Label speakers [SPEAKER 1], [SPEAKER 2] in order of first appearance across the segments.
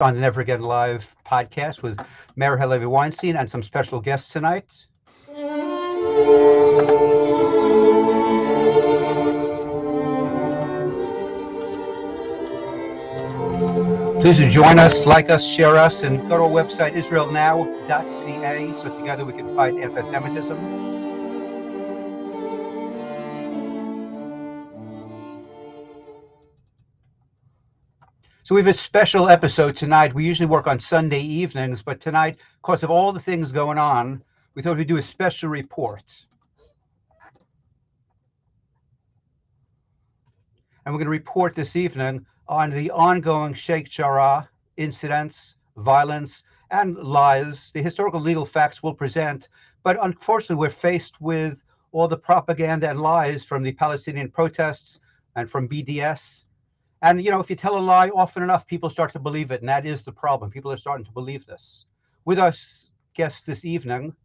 [SPEAKER 1] on the Never Again Live podcast with Meir Halevi Weinstein and some special guests tonight. Please do join us, like us, share us, and go to our website, israelnow.ca, so together we can fight anti-Semitism. So we have a special episode tonight. We usually work on Sunday evenings, but tonight, because of all the things going on, we thought we'd do a special report. And we're going to report this evening on the ongoing Sheikh JARRAH incidents, violence, and lies. The historical legal facts we'll present, but unfortunately we're faced with all the propaganda and lies from the Palestinian protests and from BDS. And, if you tell a lie often enough, people start to believe it, and that is the problem. People are starting to believe this. With our guests this evening,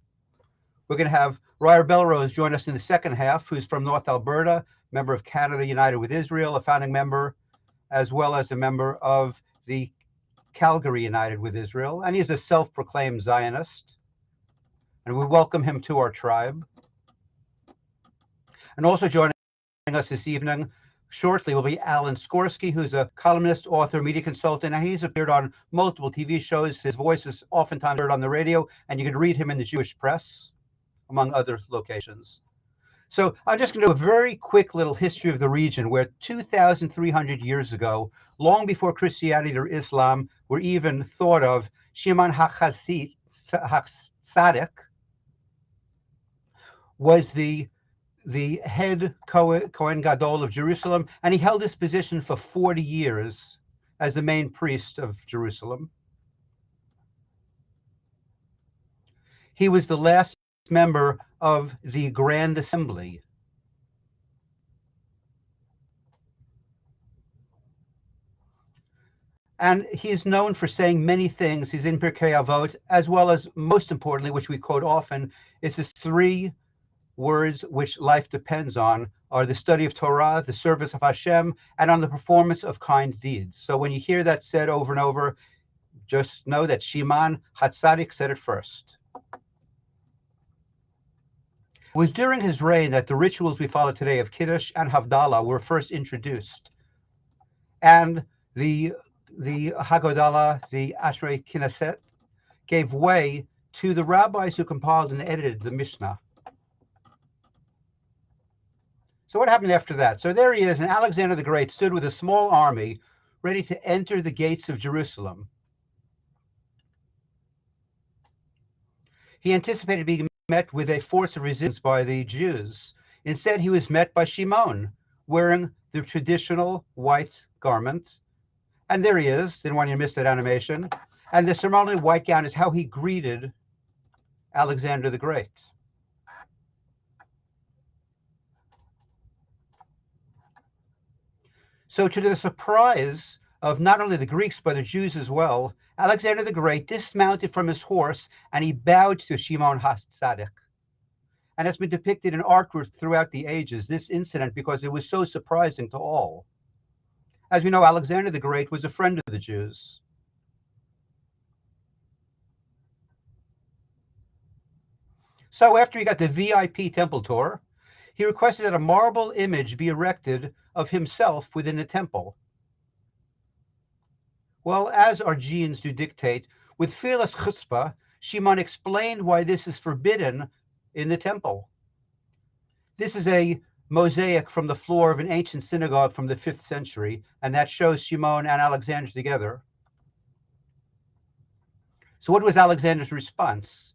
[SPEAKER 1] we're going to have Ryer Belrose join us in the second half, who's from North Alberta, member of Canada United with Israel, a founding member, as well as a member of the Calgary United with Israel. And he's a self-proclaimed Zionist. And we welcome him to our tribe. And also joining us this evening shortly will be Alan Skorsky, who's a columnist, author, media consultant, and he's appeared on multiple TV shows. His voice is oftentimes heard on the radio, and you can read him in the Jewish press, among other locations. So I'm just going to do a very quick little history of the region where 2,300 years ago, long before Christianity or Islam were even thought of, Shimon HaTzadik was the head Kohen Gadol of Jerusalem, and he held this position for 40 years as the main priest of Jerusalem. He was the last member of the Grand Assembly. And he's known for saying many things. He's in Pirkei Avot, as well as, most importantly, which we quote often, is his three words which life depends on are the study of Torah, the service of Hashem, and on the performance of kind deeds. So when you hear that said over and over, just know that Shimon HaTzadik said it first. It was during his reign that the rituals we follow today of Kiddush and Havdalah were first introduced. And the Haggadah, the Ashrei Knesset, gave way to the rabbis who compiled and edited the Mishnah. So what happened after that? So there he is, and Alexander the Great stood with a small army ready to enter the gates of Jerusalem. He anticipated being met with a force of resistance by the Jews. Instead, he was met by Shimon, wearing the traditional white garment. And there he is. Didn't want you to miss that animation. And the ceremonial white gown is how he greeted Alexander the Great. So to the surprise of not only the Greeks, but the Jews as well, Alexander the Great dismounted from his horse and he bowed to Shimon HaTzadik. And it's been depicted in artwork throughout the ages, this incident, because it was so surprising to all. As we know, Alexander the Great was a friend of the Jews. So after he got the VIP temple tour, he requested that a marble image be erected of himself within the temple. Well, as our genes do dictate, with fearless chutzpah, Shimon explained why this is forbidden in the temple. This is a mosaic from the floor of an ancient synagogue from the 5th century, and that shows Shimon and Alexander together. So what was Alexander's response?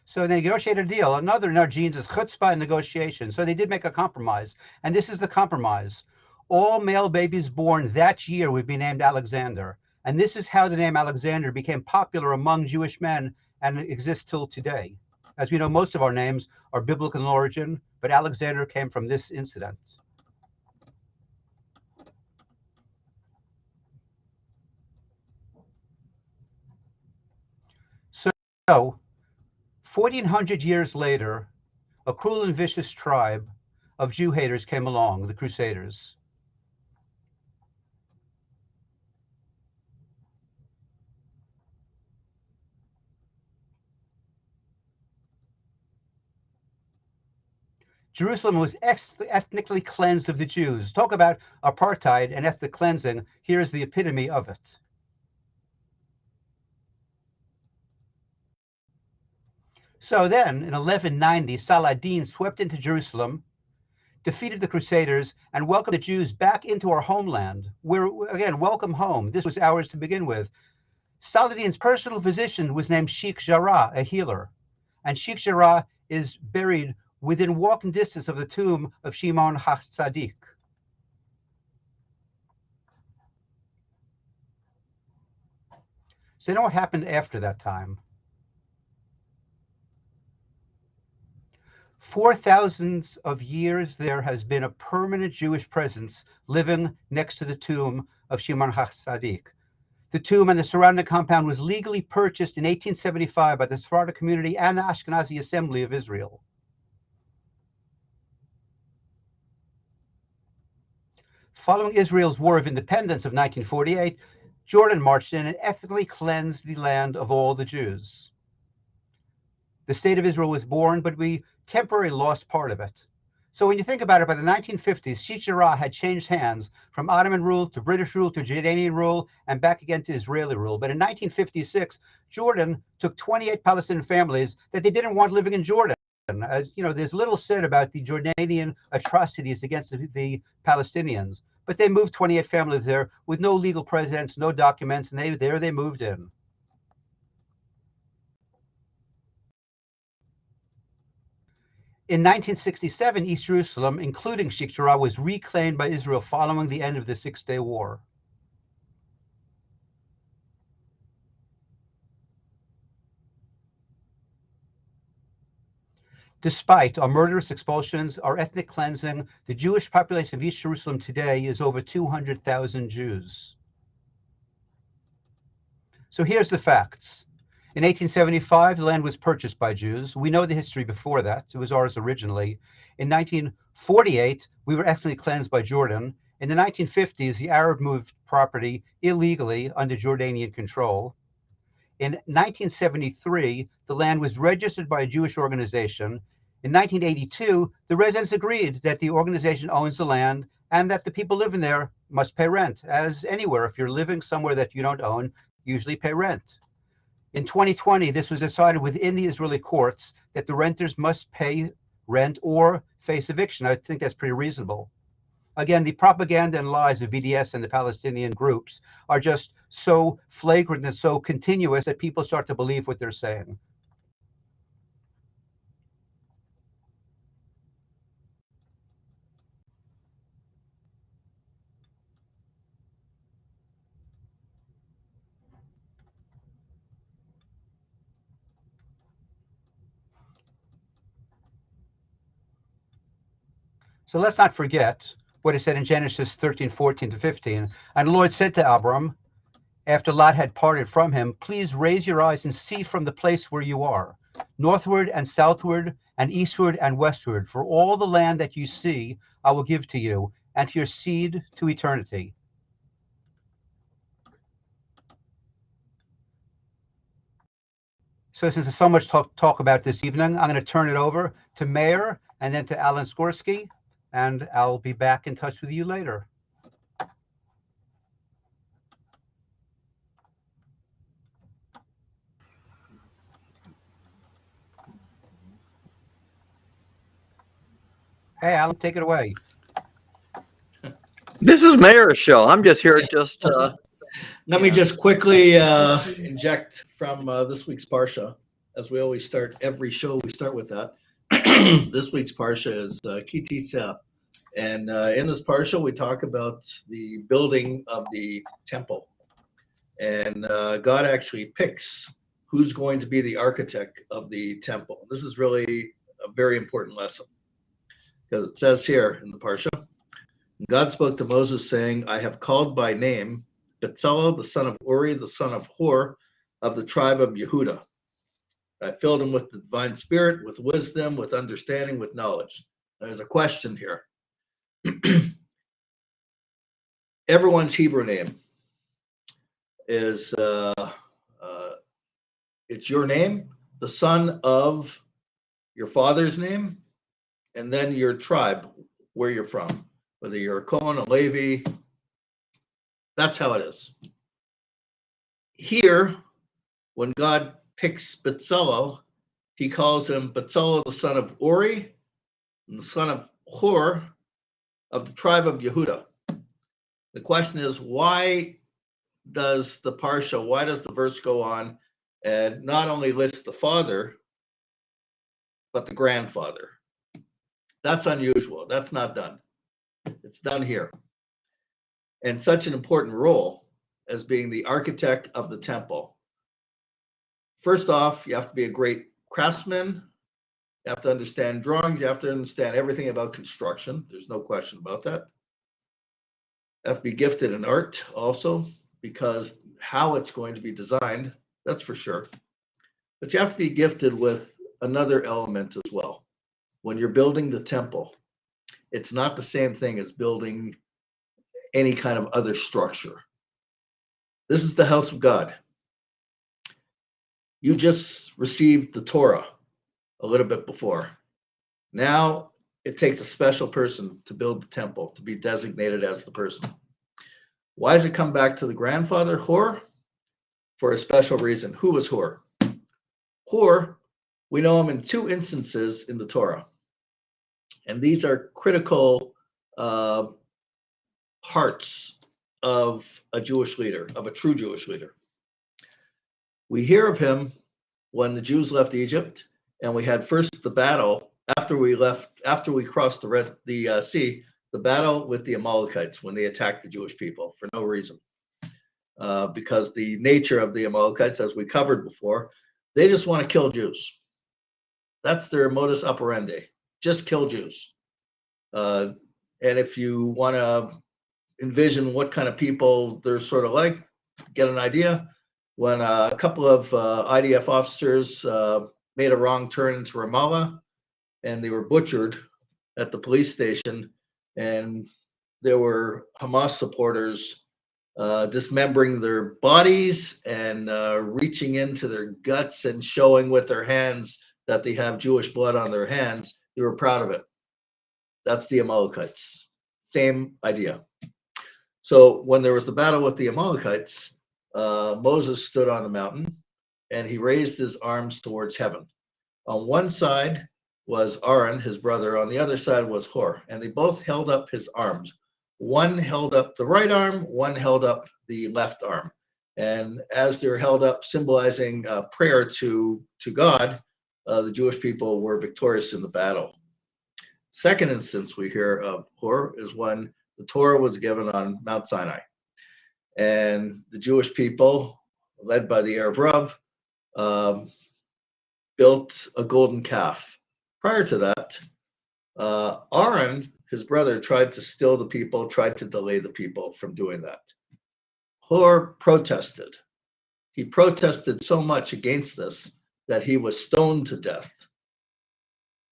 [SPEAKER 1] So they negotiated a deal. Another in our genes is chutzpah and negotiation. So they did make a compromise. And this is the compromise. All male babies born that year would be named Alexander. And this is how the name Alexander became popular among Jewish men and exists till today. As we know, most of our names are biblical in origin, but Alexander came from this incident. So 1,400 years later, a cruel and vicious tribe of Jew haters came along, the Crusaders. Jerusalem was ethnically cleansed of the Jews. Talk about apartheid and ethnic cleansing. Here's the epitome of it. So then, in 1190, Saladin swept into Jerusalem, defeated the Crusaders, and welcomed the Jews back into our homeland. We're, again, welcome home. This was ours to begin with. Saladin's personal physician was named Sheikh Jarrah, a healer. And Sheikh Jarrah is buried within walking distance of the tomb of Shimon HaTzadik. So you know what happened after that time? For thousands of years, there has been a permanent Jewish presence living next to the tomb of Shimon HaTzadik. The tomb and the surrounding compound was legally purchased in 1875 by the Sephardic community and the Ashkenazi Assembly of Israel. Following Israel's War of Independence of 1948, Jordan marched in and ethnically cleansed the land of all the Jews. The state of Israel was born, but we temporarily lost part of it. So when you think about it, by the 1950s, Sheikh Jarrah had changed hands from Ottoman rule to British rule to Jordanian rule and back again to Israeli rule. But in 1956, Jordan took 28 Palestinian families that they didn't want living in Jordan. There's little said about the Jordanian atrocities against the Palestinians, but they moved 28 families there with no legal precedents, no documents, and they moved in. In 1967, East Jerusalem, including Sheikh Jarrah, was reclaimed by Israel following the end of the Six-Day War. Despite our murderous expulsions, our ethnic cleansing, the Jewish population of East Jerusalem today is over 200,000 Jews. So here's the facts. In 1875, the land was purchased by Jews. We know the history before that. It was ours originally. In 1948, we were ethnically cleansed by Jordan. In the 1950s, the Arab moved property illegally under Jordanian control. In 1973, the land was registered by a Jewish organization. In 1982, the residents agreed that the organization owns the land and that the people living there must pay rent. As anywhere, if you're living somewhere that you don't own, usually pay rent. In 2020, this was decided within the Israeli courts that the renters must pay rent or face eviction. I think that's pretty reasonable. Again, the propaganda and lies of BDS and the Palestinian groups are just so flagrant and so continuous that people start to believe what they're saying. So let's not forget what it said in Genesis 13:14-15. And the Lord said to Abram, after Lot had parted from him, please raise your eyes and see from the place where you are, northward and southward and eastward and westward, for all the land that you see I will give to you and to your seed to eternity. So since there's so much talk about this evening, I'm going to turn it over to Meir and then to Alan Skorsky, and I'll be back in touch with you later. Hey, Alan, take it away.
[SPEAKER 2] This is Meir's show. I'm just here just
[SPEAKER 3] Let me just quickly inject from this week's Parsha. As we always start every show, we start with that. This week's Parsha is Ki Tisa. And in this Parsha, we talk about the building of the temple. And God actually picks who's going to be the architect of the temple. This is really a very important lesson. Because it says here in the Parsha, God spoke to Moses saying, I have called by name Bezalel, the son of Uri, the son of Hur, of the tribe of Yehudah. I filled him with the divine spirit, with wisdom, with understanding, with knowledge. There's a question here. Everyone's Hebrew name is, it's your name, the son of your father's name, and then your tribe, where you're from, whether you're a Cohen, a Levi. That's how it is. Here, when God picks Bezalel, he calls him Bezalel, the son of Uri, and the son of Hur, of the tribe of Yehuda. The question is, why does the verse go on and not only list the father, but the grandfather? That's unusual. That's not done. It's done here. And such an important role as being the architect of the temple. First off, you have to be a great craftsman. You have to understand drawings. You have to understand everything about construction. There's no question about that. You have to be gifted in art also, because how it's going to be designed, that's for sure. But you have to be gifted with another element as well. When you're building the temple, it's not the same thing as building any kind of other structure. This is the house of God. You just received the Torah a little bit before. Now it takes a special person to build the temple, to be designated as the person. Why does it come back to the grandfather, Hur? For a special reason. Who was Hur? Hur, we know him in two instances in the Torah. And these are critical parts of a Jewish leader, of a true Jewish leader. We hear of him when the Jews left Egypt, and we had first the battle after we crossed the sea, the battle with the Amalekites when they attacked the Jewish people for no reason. Because the nature of the Amalekites, as we covered before, they just want to kill Jews. That's their modus operandi. Just kill Jews. And if you want to envision what kind of people they're sort of like, get an idea. When a couple of IDF officers made a wrong turn into Ramallah, and they were butchered at the police station, and there were Hamas supporters dismembering their bodies and reaching into their guts and showing with their hands that they have Jewish blood on their hands. They were proud of it. That's the Amalekites. Same idea. So when there was the battle with the Amalekites, Moses stood on the mountain and he raised his arms towards heaven. On one side was Aaron, his brother. On the other side was Hur, and they both held up his arms. One held up the right arm, one held up the left arm. And as they were held up, symbolizing prayer to God, the Jewish people were victorious in the battle. Second instance we hear of Hur is when the Torah was given on Mount Sinai. And the Jewish people, led by the Arab Rav, built a golden calf. Prior to that, Aaron, his brother, tried to still the people, tried to delay the people from doing that. Hur protested. He protested so much against this that he was stoned to death.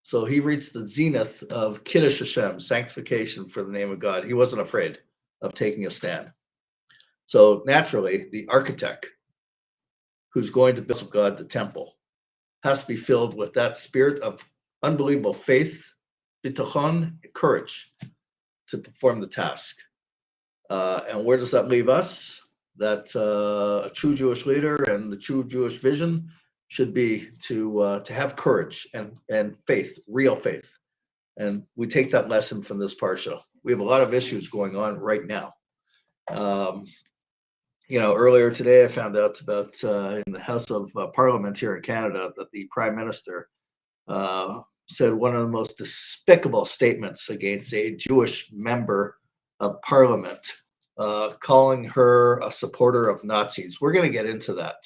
[SPEAKER 3] So he reached the zenith of Kiddush Hashem, sanctification for the name of God. He wasn't afraid of taking a stand. So naturally, the architect who's going to build God the temple has to be filled with that spirit of unbelievable faith, bitachon, courage to perform the task. And where does that leave us? That a true Jewish leader and the true Jewish vision should be to have courage and faith, real faith. And we take that lesson from this parsha. We have a lot of issues going on right now. Earlier today, I found out about in the House of Parliament here in Canada that the Prime Minister said one of the most despicable statements against a Jewish member of Parliament, calling her a supporter of Nazis. We're going to get into that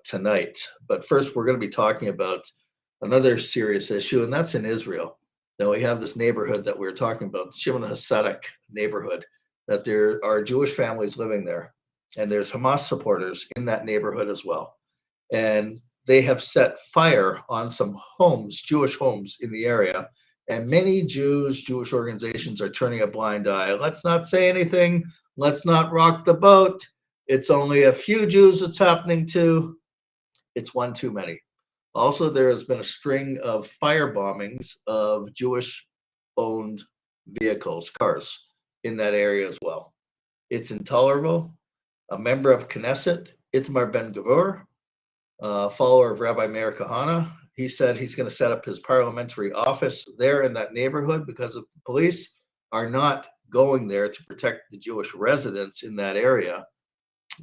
[SPEAKER 3] tonight. But first, we're going to be talking about another serious issue, and that's in Israel. Now, we have this neighborhood that we were talking about, Shimon HaTzadik neighborhood, that there are Jewish families living there. And there's Hamas supporters in that neighborhood as well. And they have set fire on some homes, Jewish homes in the area. And many Jewish organizations are turning a blind eye. Let's not say anything. Let's not rock the boat. It's only a few Jews it's happening to. It's one too many. Also, there has been a string of fire bombings of Jewish-owned vehicles, cars, in that area as well. It's intolerable. A member of Knesset, Itamar Ben-Gvir, follower of Rabbi Meir Kahana, he said he's going to set up his parliamentary office there in that neighborhood because the police are not going there to protect the Jewish residents in that area.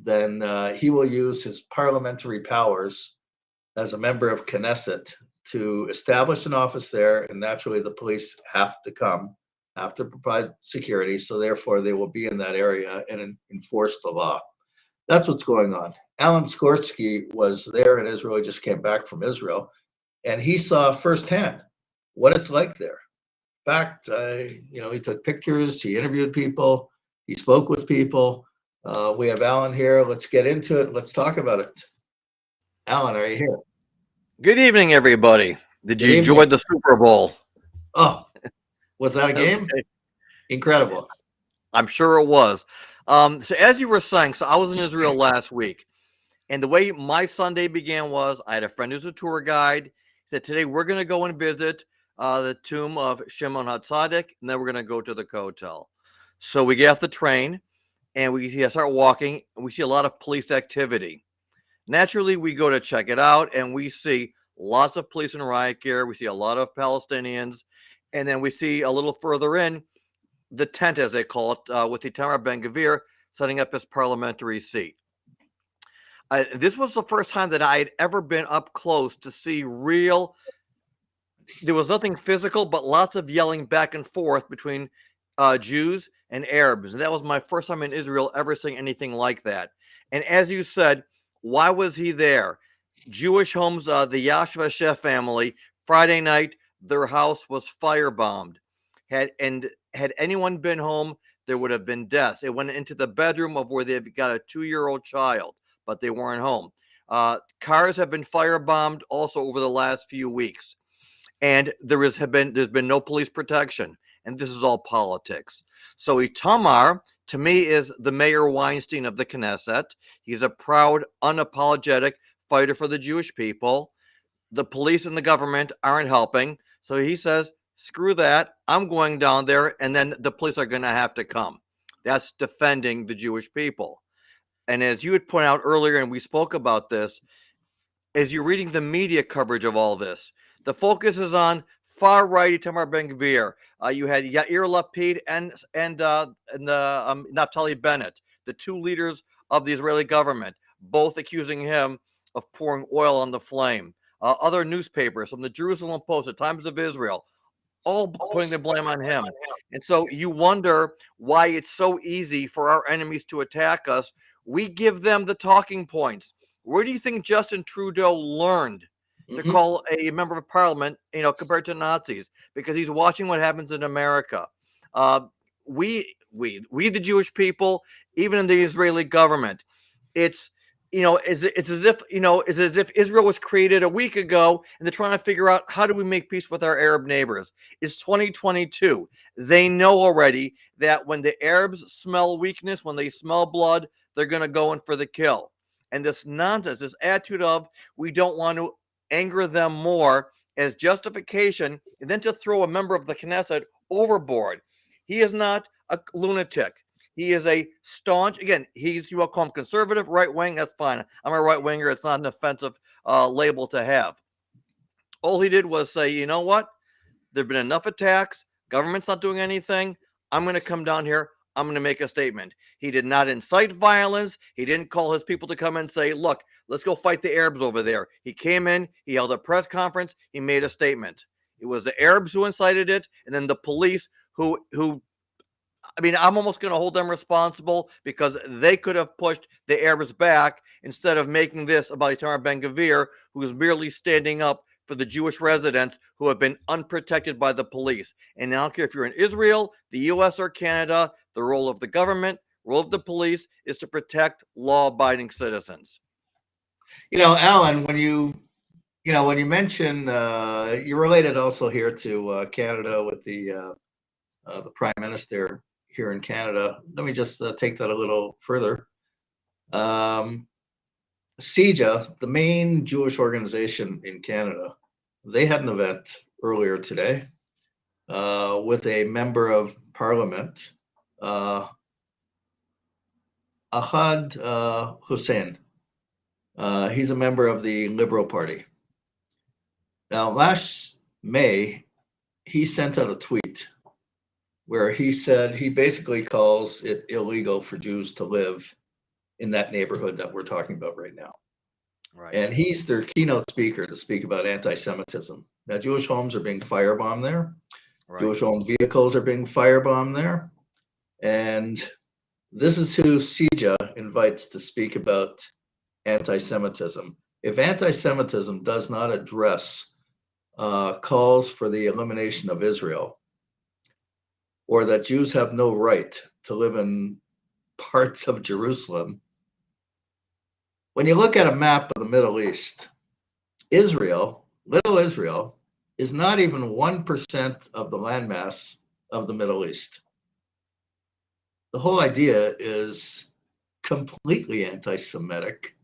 [SPEAKER 3] Then he will use his parliamentary powers as a member of Knesset to establish an office there, and naturally the police have to provide security, so therefore they will be in that area and enforce the law. That's what's going on. Alan Skorsky was there in Israel. He just came back from Israel, and he saw firsthand what it's like there. In fact, he took pictures, he interviewed people, he spoke with people. We have Alan here. Let's get into it. Let's talk about it. Alan, are you here?
[SPEAKER 2] Good evening, everybody. Did
[SPEAKER 3] Good
[SPEAKER 2] you enjoy
[SPEAKER 3] evening.
[SPEAKER 2] the Super Bowl?
[SPEAKER 3] Oh, was that a game?
[SPEAKER 2] Okay.
[SPEAKER 3] Incredible.
[SPEAKER 2] I'm sure it was. So as you were saying, so I was in Israel last week, and the way my Sunday began was I had a friend who's a tour guide. He said, today we're going to go and visit the tomb of Shimon HaTzadik, and then we're going to go to the Kotel. So we get off the train, and we start walking, and we see a lot of police activity. Naturally, we go to check it out, and we see lots of police in riot gear. We see a lot of Palestinians, and then we see a little further in the tent, as they call it, with Itamar Ben-Gvir setting up his parliamentary seat. This was the first time that I had ever been up close to see real. There was nothing physical, but lots of yelling back and forth between Jews and Arabs. And that was my first time in Israel ever seeing anything like that. And as you said, why was he there? Jewish homes, the Yashva Sheh family, Friday night, their house was firebombed. Had anyone been home, there would have been deaths. It went into the bedroom of where they've got a 2-year-old child, but they weren't home. Cars have been firebombed also over the last few weeks. And there's been no police protection. And this is all politics. So Itamar, to me, is the Meir Weinstein of the Knesset. He's a proud, unapologetic fighter for the Jewish people. The police and the government aren't helping. So he says, screw that. I'm going down there, and then the police are going to have to come. That's defending the Jewish people. And as you had pointed out earlier, and we spoke about this, as you're reading the media coverage of all this, the focus is on far-right Itamar Ben-Gvir. You had Yair Lapid and Naftali Bennett, the two leaders of the Israeli government, both accusing him of pouring oil on the flame. Other newspapers, from the Jerusalem Post, the Times of Israel, all putting the blame on him. And so you wonder why it's so easy for our enemies to attack us. We give them the talking points. Where do you think Justin Trudeau learned to call a member of parliament, compared to Nazis? Because he's watching what happens in America. We the Jewish people, even in the Israeli government, it's as if Israel was created a week ago and they're trying to figure out, how do we make peace with our Arab neighbors? It's 2022. They know already that when the Arabs smell weakness, when they smell blood, they're going to go in for the kill. And this nonsense, this attitude of we don't want to anger them more as justification, and then to throw a member of the Knesset overboard. He is not a lunatic. He is a staunch, again, you will call him conservative, right wing, that's fine. I'm a right winger. It's not an offensive label to have. All he did was say, you know what? There have been enough attacks. Government's not doing anything. I'm going to come down here. I'm going to make a statement. He did not incite violence. He didn't call his people to come and say, look, let's go fight the Arabs over there. He came in, he held a press conference, he made a statement. It was the Arabs who incited it, and then the police who I'm almost going to hold them responsible, because they could have pushed the Arabs back instead of making this about Itamar Ben-Gvir, who is merely standing up for the Jewish residents who have been unprotected by the police. And I don't care if you're in Israel, the U.S., or Canada, the role of the government, role of the police is to protect law-abiding citizens.
[SPEAKER 3] Alan, when you mention, you're related also here to Canada with the Prime Minister here in Canada. Let me just take that a little further. SHEIKH, the main Jewish organization in Canada, they had an event earlier today with a member of parliament, Ahad Hussein. He's a member of the Liberal Party. Now, last May, he sent out a tweet where he said he basically calls it illegal for Jews to live in that neighborhood that we're talking about right now.
[SPEAKER 2] Right.
[SPEAKER 3] And he's their keynote speaker to speak about anti-Semitism. Now, Jewish homes are being firebombed there.
[SPEAKER 2] Right.
[SPEAKER 3] Jewish-owned vehicles are being firebombed there. And this is who SHEIKH invites to speak about anti-Semitism. If anti-Semitism does not address calls for the elimination of Israel, or that Jews have no right to live in parts of Jerusalem, when you look at a map of the Middle East, Israel, little Israel, is not even 1% of the landmass of the Middle East. The whole idea is completely anti-Semitic,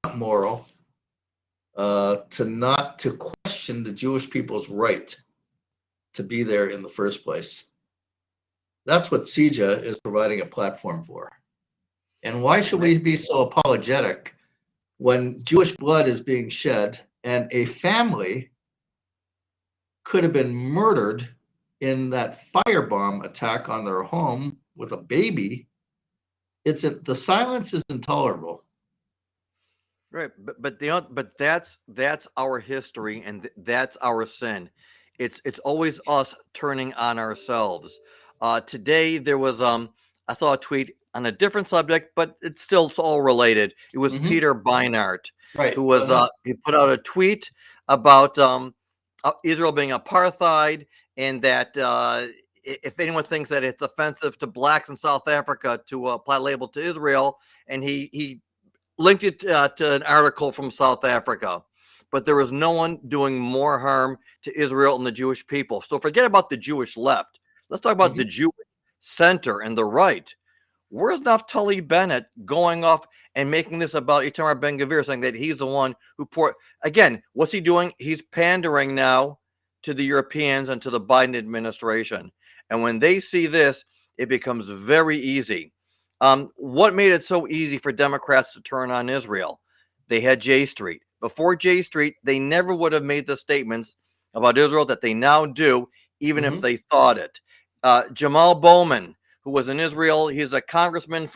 [SPEAKER 3] not moral, to question the Jewish people's right to be there in the first place. That's what SHEIKH is providing a platform for. And why should we be so apologetic when Jewish blood is being shed and a family could have been murdered in that firebomb attack on their home with a baby? The silence is intolerable.
[SPEAKER 2] Right, but that's our history, and that's our sin. It's always us turning on ourselves. Today there was I saw a tweet on a different subject, but it's all related. It was Peter Beinart,
[SPEAKER 3] right,
[SPEAKER 2] who was he put out a tweet about Israel being apartheid, and that if anyone thinks that it's offensive to blacks in South Africa to apply a label to Israel, and he linked it to an article from South Africa. But there was no one doing more harm to Israel and the Jewish people. So forget about the Jewish left. Let's talk about the Jewish center and the right. Where's Naftali Bennett going off and making this about Itamar Ben-Gvir, saying that he's the one who poured? Again, what's he doing? He's pandering now to the Europeans and to the Biden administration. And when they see this, it becomes very easy. What made it so easy for Democrats to turn on Israel? They had J Street. Before J Street, they never would have made the statements about Israel that they now do, even if they thought it. Jamal Bowman, who was in Israel, he's a congressman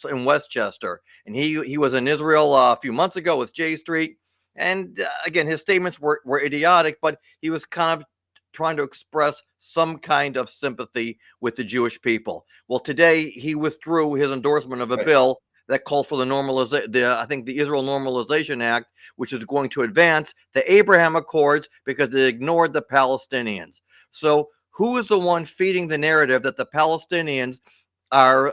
[SPEAKER 2] in Westchester, and he was in Israel a few months ago with J Street. And again, his statements were idiotic, but he was kind of trying to express some kind of sympathy with the Jewish people. Well, today he withdrew his endorsement of a bill that calls for the Israel Normalization Act, which is going to advance the Abraham Accords because it ignored the Palestinians. So who is the one feeding the narrative that the Palestinians are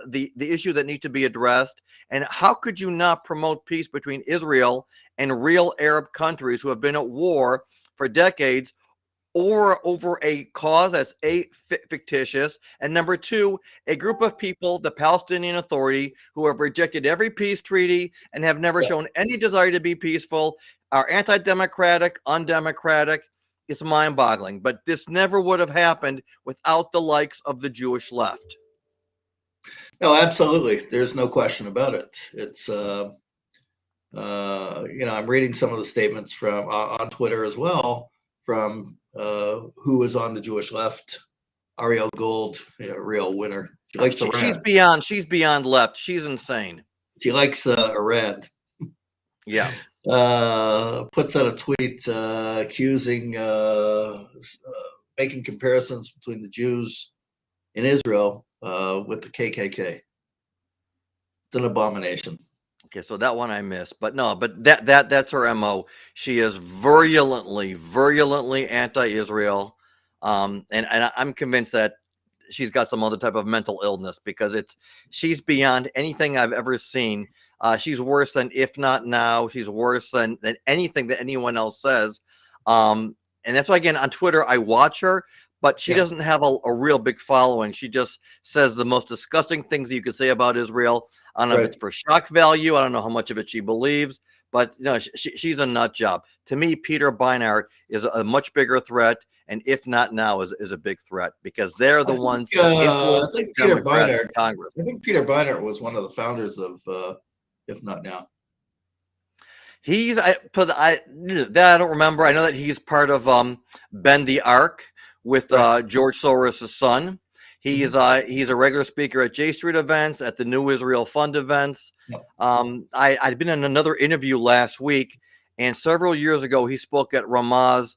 [SPEAKER 2] the issue that need to be addressed? And how could you not promote peace between Israel and real Arab countries who have been at war for decades, or over a cause that's fictitious, and number two, a group of people, the Palestinian Authority, who have rejected every peace treaty and have never shown any desire to be peaceful, are anti-democratic, undemocratic. It's mind-boggling, but this never would have happened without the likes of the Jewish left.
[SPEAKER 3] No, absolutely. There's no question about it. It's I'm reading some of the statements from on Twitter as well from who was on the Jewish left. Ariel Gold, real winner. She likes Iran.
[SPEAKER 2] She's beyond left. She's insane.
[SPEAKER 3] She likes Iran.
[SPEAKER 2] Yeah.
[SPEAKER 3] Puts out a tweet accusing, making comparisons between the Jews in Israel with the KKK. It's an abomination.
[SPEAKER 2] Okay, so that one I missed, but that's her MO. She is virulently anti-Israel, and I'm convinced that she's got some other type of mental illness, because she's beyond anything I've ever seen. She's worse than If Not Now. She's worse than anything that anyone else says. And that's why, again, on Twitter, I watch her, but she
[SPEAKER 3] Yeah.
[SPEAKER 2] doesn't have a real big following. She just says the most disgusting things you could say about Israel. I don't know if it's for shock value. I don't know how much of it she believes, but she's a nut job. To me, Peter Beinart is a much bigger threat, and if not now, is a big threat, because they're the ones influencing Democrats in Congress.
[SPEAKER 3] I think Peter Beinart was one of the founders of If Not Now.
[SPEAKER 2] I don't remember. I know that he's part of Bend the Arc with George Soros' son. He's a regular speaker at J Street events, at the New Israel Fund events. I'd been in another interview last week, and several years ago he spoke at Ramah's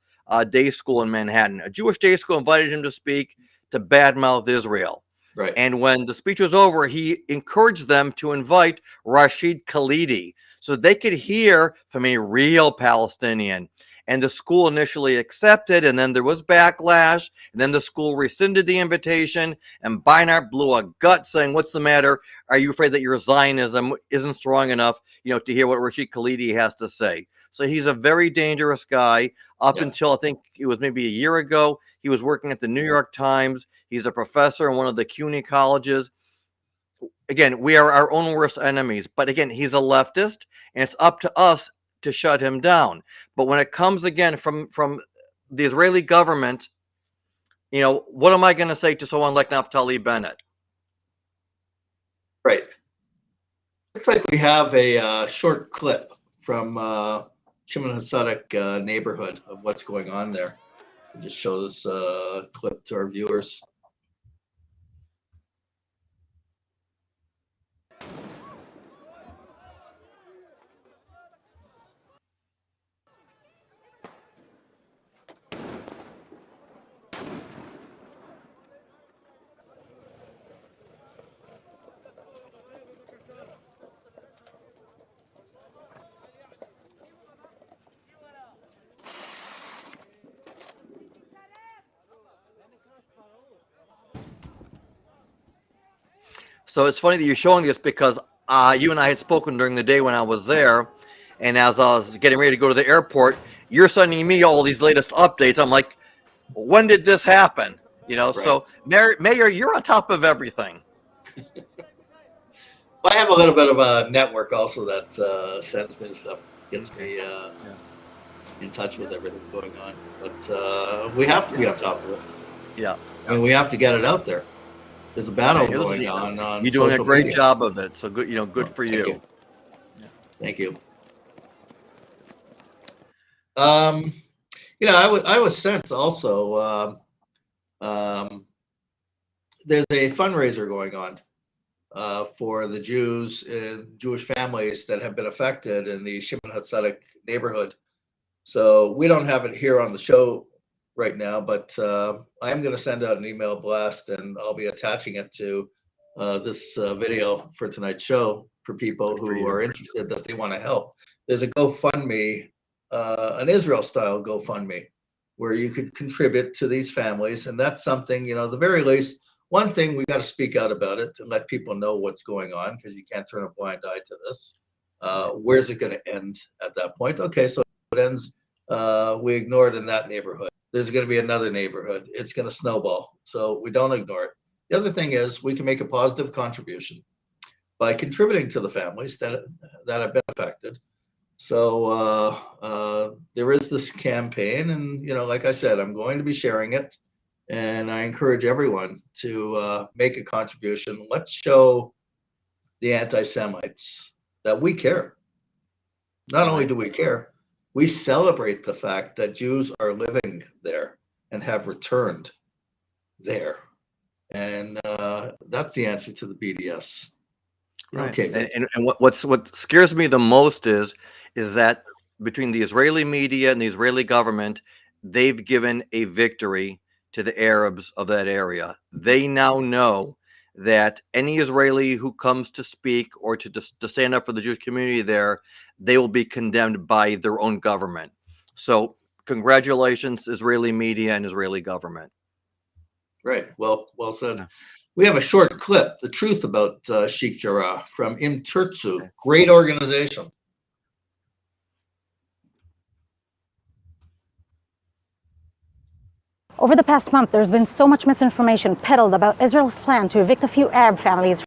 [SPEAKER 2] day school in Manhattan. A Jewish day school invited him to speak to badmouth Israel.
[SPEAKER 3] Right.
[SPEAKER 2] And when the speech was over, he encouraged them to invite Rashid Khalidi so they could hear from a real Palestinian. And the school initially accepted, and then there was backlash, and then the school rescinded the invitation, and Beinart blew a gut saying, "What's the matter? Are you afraid that your Zionism isn't strong enough, to hear what Rashid Khalidi has to say?" So he's a very dangerous guy. Up until I think it was maybe a year ago, he was working at the New York Times. He's a professor in one of the CUNY colleges. Again, we are our own worst enemies. But again, he's a leftist, and it's up to us to shut him down. But when it comes again from the Israeli government, what am I going to say to someone like Naftali Bennett?
[SPEAKER 3] Right. Looks like we have a short clip from Shimon HaTzadik neighborhood of what's going on there. I'll just show this clip to our viewers.
[SPEAKER 2] So it's funny that you're showing this, because you and I had spoken during the day when I was there, and as I was getting ready to go to the airport, you're sending me all these latest updates. I'm like, when did this happen? So Meir, you're on top of everything.
[SPEAKER 3] I have a little bit of a network also that sends me stuff, gets me in touch with everything going on. But we have to be on top of it.
[SPEAKER 2] Yeah.
[SPEAKER 3] I mean, we have to get it out there. There's a battle going on.
[SPEAKER 2] You're doing a great
[SPEAKER 3] media.
[SPEAKER 2] job of it. So good, good for you.
[SPEAKER 3] Thank you. I was sent also. There's a fundraiser going on for the Jews and Jewish families that have been affected in the Shimon HaTzadik neighborhood. So we don't have it here on the show right now, but I'm going to send out an email blast, and I'll be attaching it to this video for tonight's show for people who are interested that they want to help. There's a GoFundMe, an Israel-style GoFundMe, where you could contribute to these families, and that's something, the very least, one thing we got to speak out about it and let people know what's going on, because you can't turn a blind eye to this. Where's it going to end at that point? Okay, so it ends. We ignore it in that neighborhood. There's going to be another neighborhood. It's going to snowball. So we don't ignore it. The other thing is we can make a positive contribution by contributing to the families that have been affected. So there is this campaign, and like I said, I'm going to be sharing it, and I encourage everyone to make a contribution. Let's show the anti-Semites that we care. Not only do we care, we celebrate the fact that Jews are living there and have returned there. And that's the answer to the BDS.
[SPEAKER 2] Right.
[SPEAKER 3] Okay.
[SPEAKER 2] And what scares me the most is that between the Israeli media and the Israeli government, they've given a victory to the Arabs of that area. They now know that any Israeli who comes to speak or to stand up for the Jewish community there, they will be condemned by their own government. So congratulations, Israeli media and Israeli government.
[SPEAKER 3] Right. Well said. Yeah. We have a short clip, the truth about SHEIKH JARRAH from Im Tirtzu, great organization.
[SPEAKER 4] Over the past month, there's been so much misinformation peddled about Israel's plan to evict a few Arab families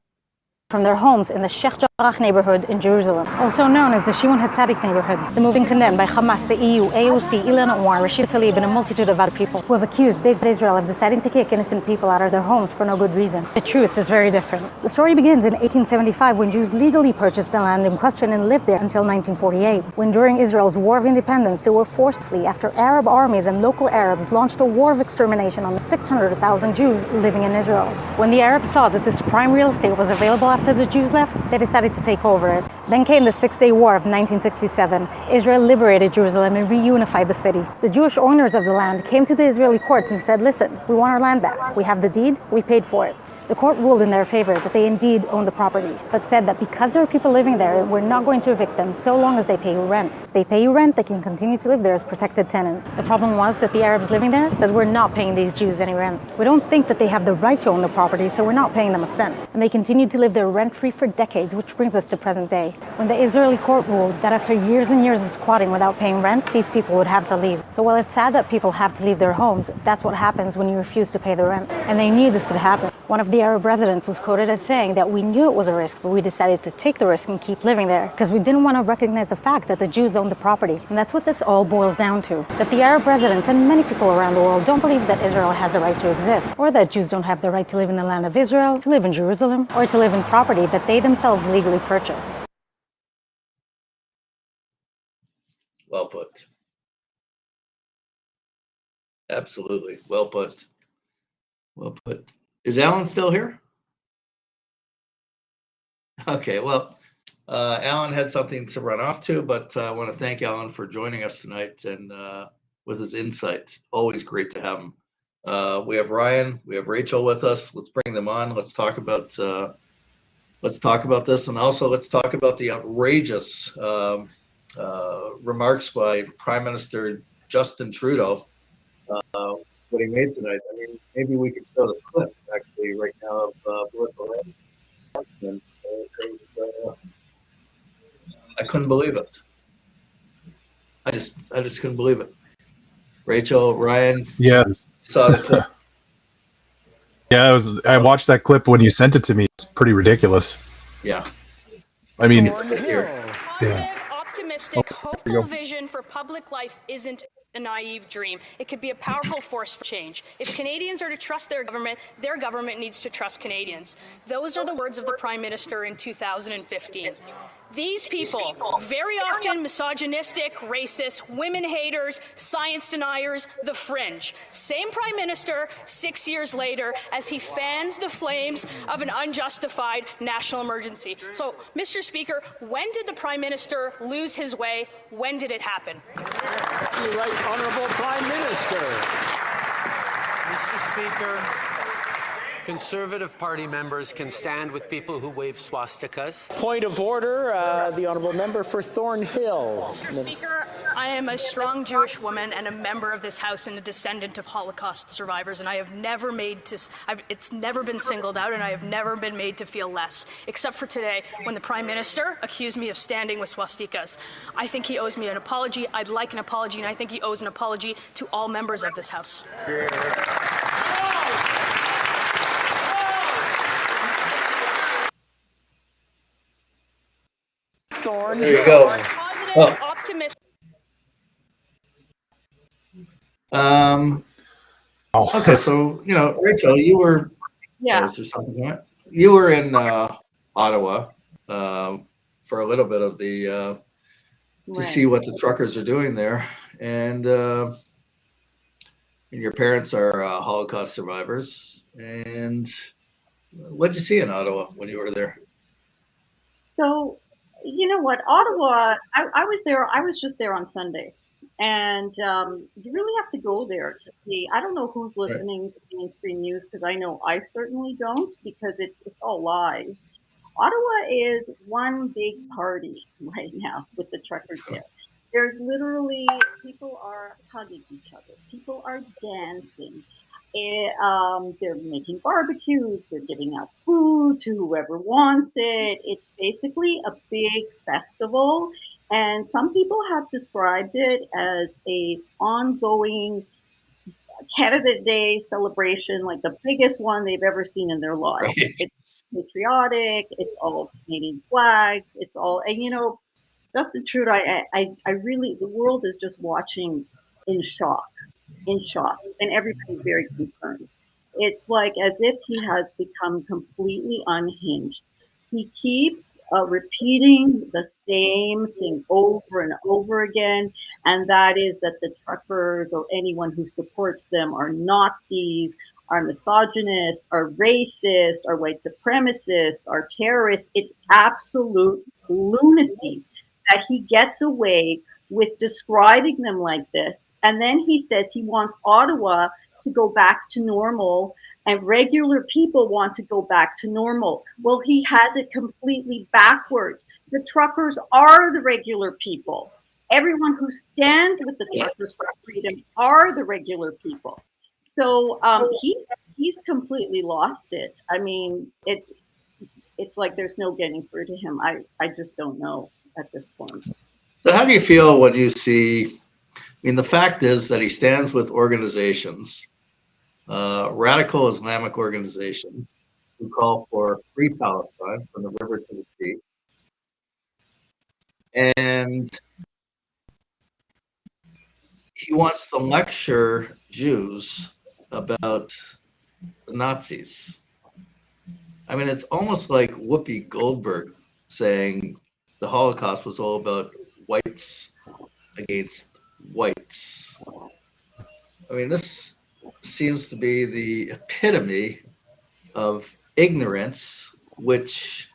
[SPEAKER 4] from their homes in the Sheikh JARRAH neighborhood in Jerusalem, also known as the Shimon HaTzadik neighborhood. The move condemned by Hamas, the EU, AOC, Ilan Omar, Rashid Tlaib, and a multitude of other people who have accused Big Israel of deciding to kick innocent people out of their homes for no good reason. The truth is very different. The story begins in 1875 when Jews legally purchased the land in question and lived there until 1948, when during Israel's War of Independence they were forced to flee after Arab armies and local Arabs launched a war of extermination on the 600,000 Jews living in Israel. When the Arabs saw that this prime real estate was available after the Jews left, they decided to take over it. Then came the Six-Day War of 1967. Israel liberated Jerusalem and reunified the city. The Jewish owners of the land came to the Israeli courts and said, listen, we want our land back. We have the deed, we paid for it. The court ruled in their favor that they indeed own the property, but said that because there are people living there, we're not going to evict them so long as they pay you rent. If they pay you rent, they can continue to live there as protected tenant. The problem was that the Arabs living there said we're not paying these Jews any rent. We don't think that they have the right to own the property, so we're not paying them a cent. And they continued to live there rent-free for decades, which brings us to present day, when the Israeli court ruled that after years and years of squatting without paying rent, these people would have to leave. So while it's sad that people have to leave their homes, that's what happens when you refuse to pay the rent. And they knew this could happen. One of the Arab residents was quoted as saying that we knew it was a risk, but we decided to take the risk and keep living there because we didn't want to recognize the fact that the Jews owned the property. And that's what this all boils down to. That the Arab residents and many people around the world don't believe that Israel has a right to exist, or that Jews don't have the right to live in the land of Israel, to live in Jerusalem, or to live in property that they themselves legally purchased.
[SPEAKER 3] Well put. Absolutely. Well put. Well put. Is Alan still here? Okay, well, Alan had something to run off to, but I want to thank Alan for joining us tonight and with his insights. Always great to have him. We have Ryan, we have Rachel with us. Let's bring them on. Let's talk about this, and also let's talk about the outrageous remarks by Prime Minister Justin Trudeau. What he made tonight. I mean, maybe we could show the clip actually right now of and I couldn't believe it. I just couldn't believe it. Rachel, Ryan,
[SPEAKER 5] yes,
[SPEAKER 3] saw the clip.
[SPEAKER 5] Yeah, I watched that clip when you sent it to me. It's pretty ridiculous.
[SPEAKER 3] Yeah.
[SPEAKER 5] I mean,
[SPEAKER 6] Positive, optimistic, hopeful vision for public life isn't a naive dream. It could be a powerful force for change. If Canadians are to trust their government needs to trust Canadians. Those are the words of the Prime Minister in 2015. These people, very often misogynistic, racist, women haters, science deniers, the fringe. Same Prime Minister 6 years later as he fans the flames of an unjustified national emergency. So, Mr. Speaker, when did the Prime Minister lose his way? When did it happen?
[SPEAKER 7] You're right, Honourable Prime Minister.
[SPEAKER 8] Mr. Speaker, Conservative Party members can stand with people who wave swastikas.
[SPEAKER 7] Point of order, the Honourable Member for Thornhill.
[SPEAKER 6] Mr. Speaker, I am a strong Jewish woman and a member of this House and a descendant of Holocaust survivors, and I have never it's never been singled out, and I have never been made to feel less, except for today when the Prime Minister accused me of standing with swastikas. I think he owes me an apology. I'd like an apology, and I think he owes an apology to all members of this House.
[SPEAKER 3] There you go.
[SPEAKER 6] Positive, optimistic.
[SPEAKER 3] Okay, so Rachel, you were is there something right? You were in Ottawa for a little bit of the to see what the truckers are doing there, and your parents are Holocaust survivors. And what did you see in Ottawa when you were there?
[SPEAKER 9] So, you know what, Ottawa, I was there. I was just there on Sunday, and you really have to go there to see. I don't know who's listening to mainstream news, because I know I certainly don't, because it's all lies. Ottawa is one big party right now with the truckers there. There's literally, people are hugging each other. People are dancing. They're making barbecues. They're giving out food to whoever wants it. It's basically a big festival. And some people have described it as a ongoing Canada Day celebration, like the biggest one they've ever seen in their lives.
[SPEAKER 3] Right.
[SPEAKER 9] It's patriotic. It's all Canadian flags. It's all, and Justin Trudeau, I really, the world is just watching in shock, and everybody's very concerned. It's like as if he has become completely unhinged. He keeps repeating the same thing over and over again, and that is that the truckers or anyone who supports them are Nazis, are misogynists, are racist, are white supremacists, are terrorists. It's absolute lunacy that he gets away with describing them like this. And then he says he wants Ottawa to go back to normal and regular people want to go back to normal. Well, he has it completely backwards. The truckers are the regular people. Everyone who stands with the truckers for freedom are the regular people. So he's completely lost it. I mean, it's like there's no getting through to him. I just don't know at this point.
[SPEAKER 3] So how do you feel when you see, I mean, the fact is that he stands with organizations, radical Islamic organizations who call for free Palestine from the river to the sea. And he wants to lecture Jews about the Nazis. I mean, it's almost like Whoopi Goldberg saying the Holocaust was all about whites against whites. I mean, this seems to be the epitome of ignorance, which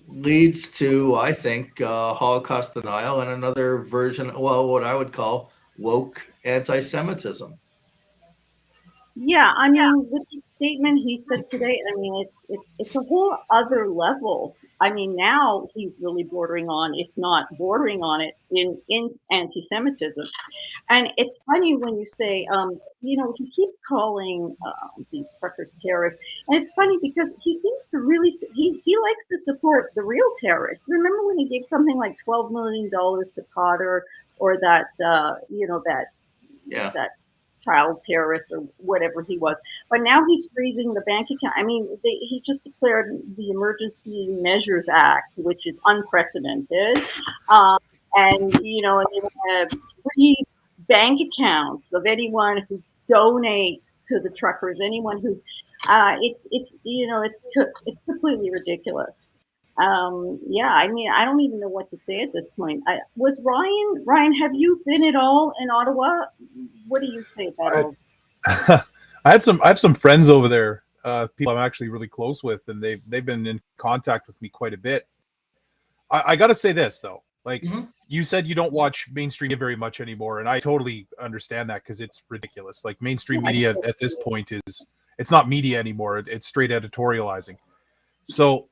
[SPEAKER 3] leads to, I think, Holocaust denial and another version, well, what I would call woke anti-Semitism.
[SPEAKER 9] Yeah, I mean, with the statement he said today, I mean, it's a whole other level. I mean, now he's really bordering on, if not bordering on it, in anti-Semitism. And it's funny when you say, he keeps calling these truckers terrorists. And it's funny because he seems to really, he likes to support the real terrorists. Remember when he gave something like $12 million to Qatar, or that, that child terrorist or whatever he was. But now he's freezing the bank account. I mean, he just declared the Emergency Measures Act, which is unprecedented. And they want to freeze bank accounts of anyone who donates to the truckers, anyone who's, it's completely ridiculous. I mean, I don't even know what to say at this point. Was Ryan, have you been at all in Ottawa? What do you say about it?
[SPEAKER 5] I have some friends over there, people I'm actually really close with, and they've been in contact with me quite a bit. I got to say this though, like you said, you don't watch mainstream media very much anymore, and I totally understand that because it's ridiculous. Like mainstream media at this point it's not media anymore; it's straight editorializing. So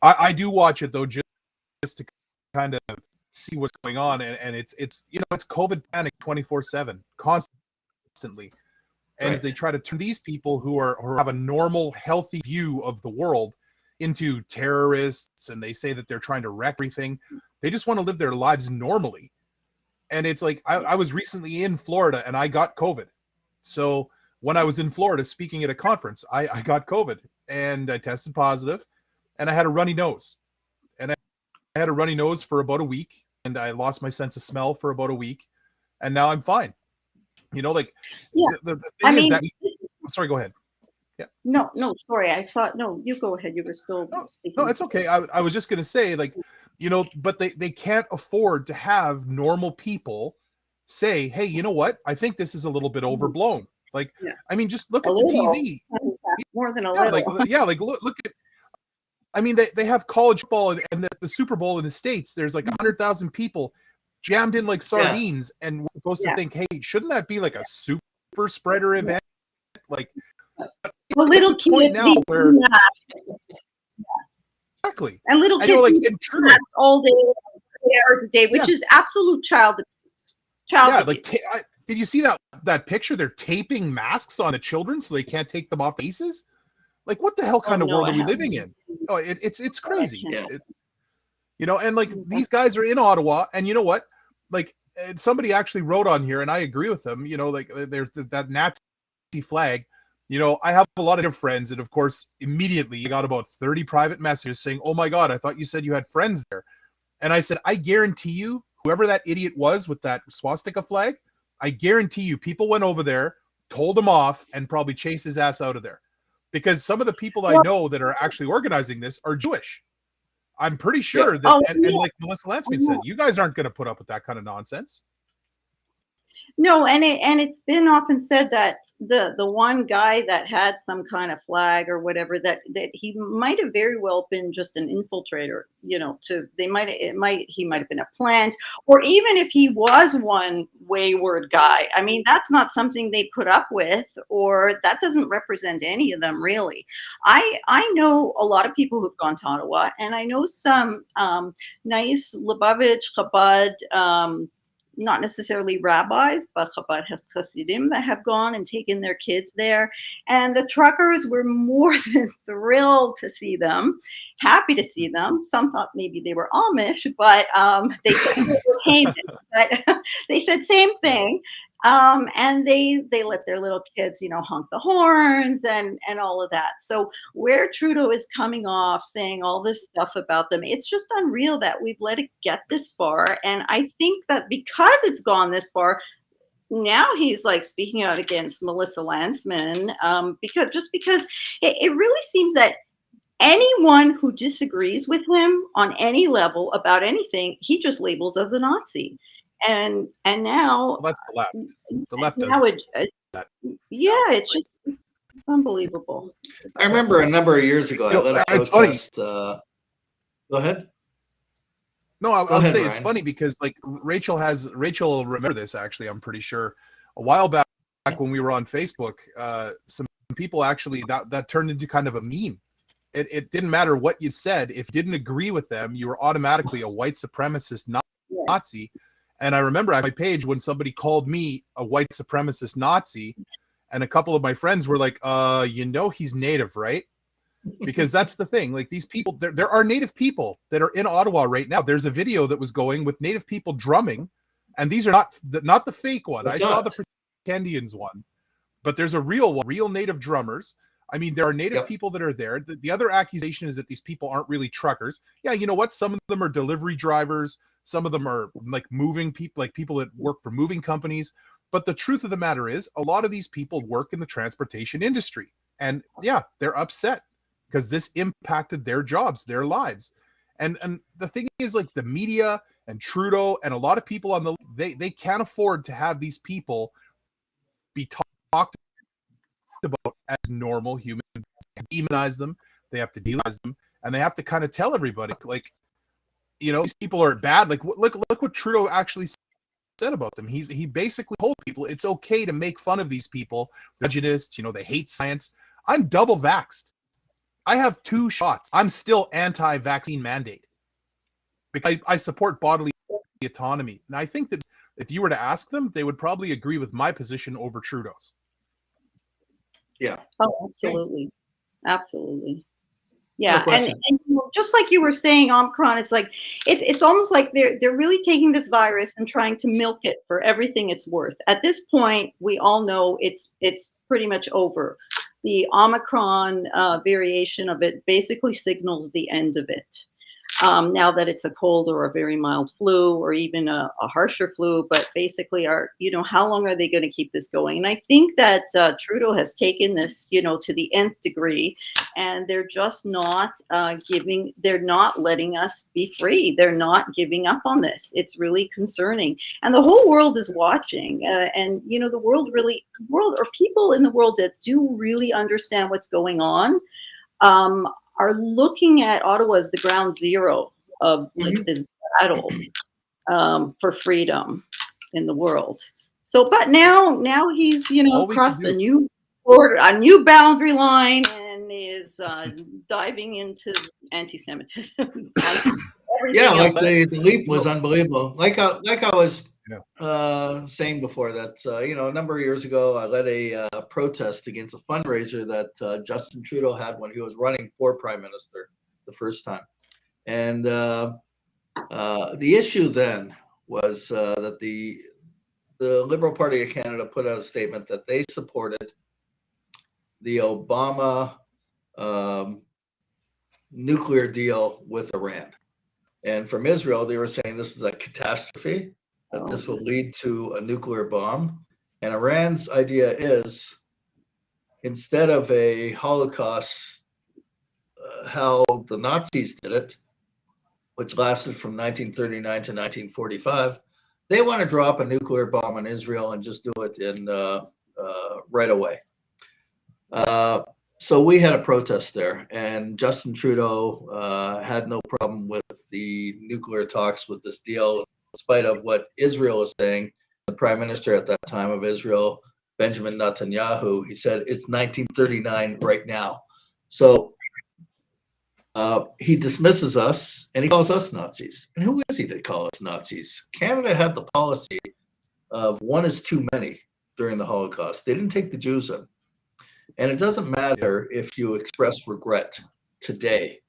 [SPEAKER 5] I do watch it though, just to kind of see what's going on, and it's it's COVID panic 24/7, constantly, and as they try to turn these people who have a normal, healthy view of the world into terrorists, and they say that they're trying to wreck everything. They just want to live their lives normally, and it's like I was recently in Florida and I got COVID. So when I was in Florida speaking at a conference, I got COVID and I tested positive. And I had a runny nose, and I had a runny nose for about a week, and I lost my sense of smell for about a week, and now I'm fine. The thing is that. Sorry, go ahead. Yeah.
[SPEAKER 9] No, sorry. I thought you go ahead. You were still speaking.
[SPEAKER 5] No, it's okay. I was just gonna say, but they can't afford to have normal people say, hey, you know what? I think this is a little bit overblown. I mean, just look at the TV.
[SPEAKER 9] More than a little.
[SPEAKER 5] Look at. I mean, they have college football and the Super Bowl in the States. There's like 100,000 people jammed in like sardines, and we're supposed to think, hey, shouldn't that be like a super spreader event? Like,
[SPEAKER 9] well, little kids
[SPEAKER 5] now where exactly,
[SPEAKER 9] and little kids all day, 8 hours a day, which is absolute child abuse.
[SPEAKER 5] Did you see that picture? They're taping masks on the children so they can't take them off faces. Like, what the hell kind of world are we living in? Oh, it's crazy. And like these guys are in Ottawa, and you know what? Like and somebody actually wrote on here, and I agree with them. You know, like there's that Nazi flag. You know, I have a lot of friends, and of course, immediately you got about 30 private messages saying, "Oh my God, I thought you said you had friends there." And I said, I guarantee you, whoever that idiot was with that swastika flag, I guarantee you, people went over there, told him off, and probably chased his ass out of there. Because some of the people I know that are actually organizing this are Jewish. I'm pretty sure that, and like Melissa Lansman said, you guys aren't going to put up with that kind of nonsense.
[SPEAKER 9] No, and it's been often said that the one guy that had some kind of flag or whatever, that he might have very well been just an infiltrator. You know, he might have been a plant, or even if he was one wayward guy. I mean, that's not something they put up with, or that doesn't represent any of them really. I know a lot of people who've gone to Ottawa, and I know some nice Lubavitch, Chabad. Not necessarily rabbis, but Chabad Hasidim that have gone and taken their kids there. And the truckers were more than thrilled to see them, happy to see them. Some thought maybe they were Amish, but they said they were Canaan. But they said same thing. And they let their little kids, you know, honk the horns and all of that. So where Trudeau is coming off saying all this stuff about them, it's just unreal that we've let it get this far. And I think that because it's gone this far, now he's like speaking out against Melissa Lansman, because it really seems that anyone who disagrees with him on any level about anything, he just labels as a Nazi. And now,
[SPEAKER 5] well, that's the left. The left does that.
[SPEAKER 9] Yeah, it's just unbelievable.
[SPEAKER 3] I remember a number of years ago, I led a protest. Go ahead.
[SPEAKER 5] No, I'll say Ryan. It's funny because like Rachel will remember this actually. I'm pretty sure a while back when we were on Facebook, some people actually that turned into kind of a meme. It didn't matter what you said. If you didn't agree with them, you were automatically a white supremacist Nazi. And I remember at my page when somebody called me a white supremacist Nazi, and a couple of my friends were like, you know, he's Native, right? Because that's the thing. Like these people, there are Native people that are in Ottawa right now. There's a video that was going with Native people drumming, and these are not the fake one. I saw the Pretendians one, but there's a real one, real Native drummers. I mean, there are Native people that are there. The other accusation is that these people aren't really truckers. Yeah, you know what? Some of them are delivery drivers. Some of them are like moving people, like people that work for moving companies. But the truth of the matter is, a lot of these people work in the transportation industry. And yeah, they're upset because this impacted their jobs, their lives. And the thing is, like the media and Trudeau and a lot of people on they can't afford to have these people be talked about as normal human beings. They demonize them, they have to demonize them, and they have to kind of tell everybody, like, you know, these people are bad. Like, look what Trudeau actually said about them. He basically told people it's okay to make fun of these people, prejudice, you know, they hate science. I'm double vaxxed. I have 2 shots. I'm still anti-vaccine mandate because I support bodily autonomy. And I think that if you were to ask them, they would probably agree with my position over Trudeau's.
[SPEAKER 3] Yeah.
[SPEAKER 9] Oh, absolutely. Absolutely. Yeah, and you know, just like you were saying, Omicron, it's like it's almost like they're really taking this virus and trying to milk it for everything it's worth. At this point, we all know it's pretty much over. The Omicron variation of it basically signals the end of it. Now that it's a cold or a very mild flu or even a harsher flu, but basically how long are they going to keep this going? And I think that Trudeau has taken this, you know, to the nth degree, and they're just not they're not letting us be free. They're not giving up on this. It's really concerning. And the whole world is watching. And, you know, the world or people in the world that do really understand what's going on, are looking at Ottawa as the ground zero of like this battle for freedom in the world. So, but now he's, you know, crossed a new border, a new boundary line, and is diving into anti-Semitism.
[SPEAKER 3] Yeah, like the leap was unbelievable. Like I was saying before that, you know, a number of years ago, I led a protest against a fundraiser that Justin Trudeau had when he was running for Prime Minister the first time. And the issue then was that the Liberal Party of Canada put out a statement that they supported the Obama nuclear deal with Iran. And from Israel, they were saying this is a catastrophe, that this will lead to a nuclear bomb. And Iran's idea is, instead of a Holocaust, how the Nazis did it, which lasted from 1939 to 1945, they want to drop a nuclear bomb on Israel and just do it in right away. So we had a protest there, and Justin Trudeau had no problem with the nuclear talks with this deal, in spite of what Israel was saying. The prime minister at that time of Israel, Benjamin Netanyahu, he said it's 1939 right now. So he dismisses us and he calls us Nazis. And who is he to call us Nazis? Canada had the policy of one is too many during the Holocaust. They didn't take the Jews in. And it doesn't matter if you express regret today,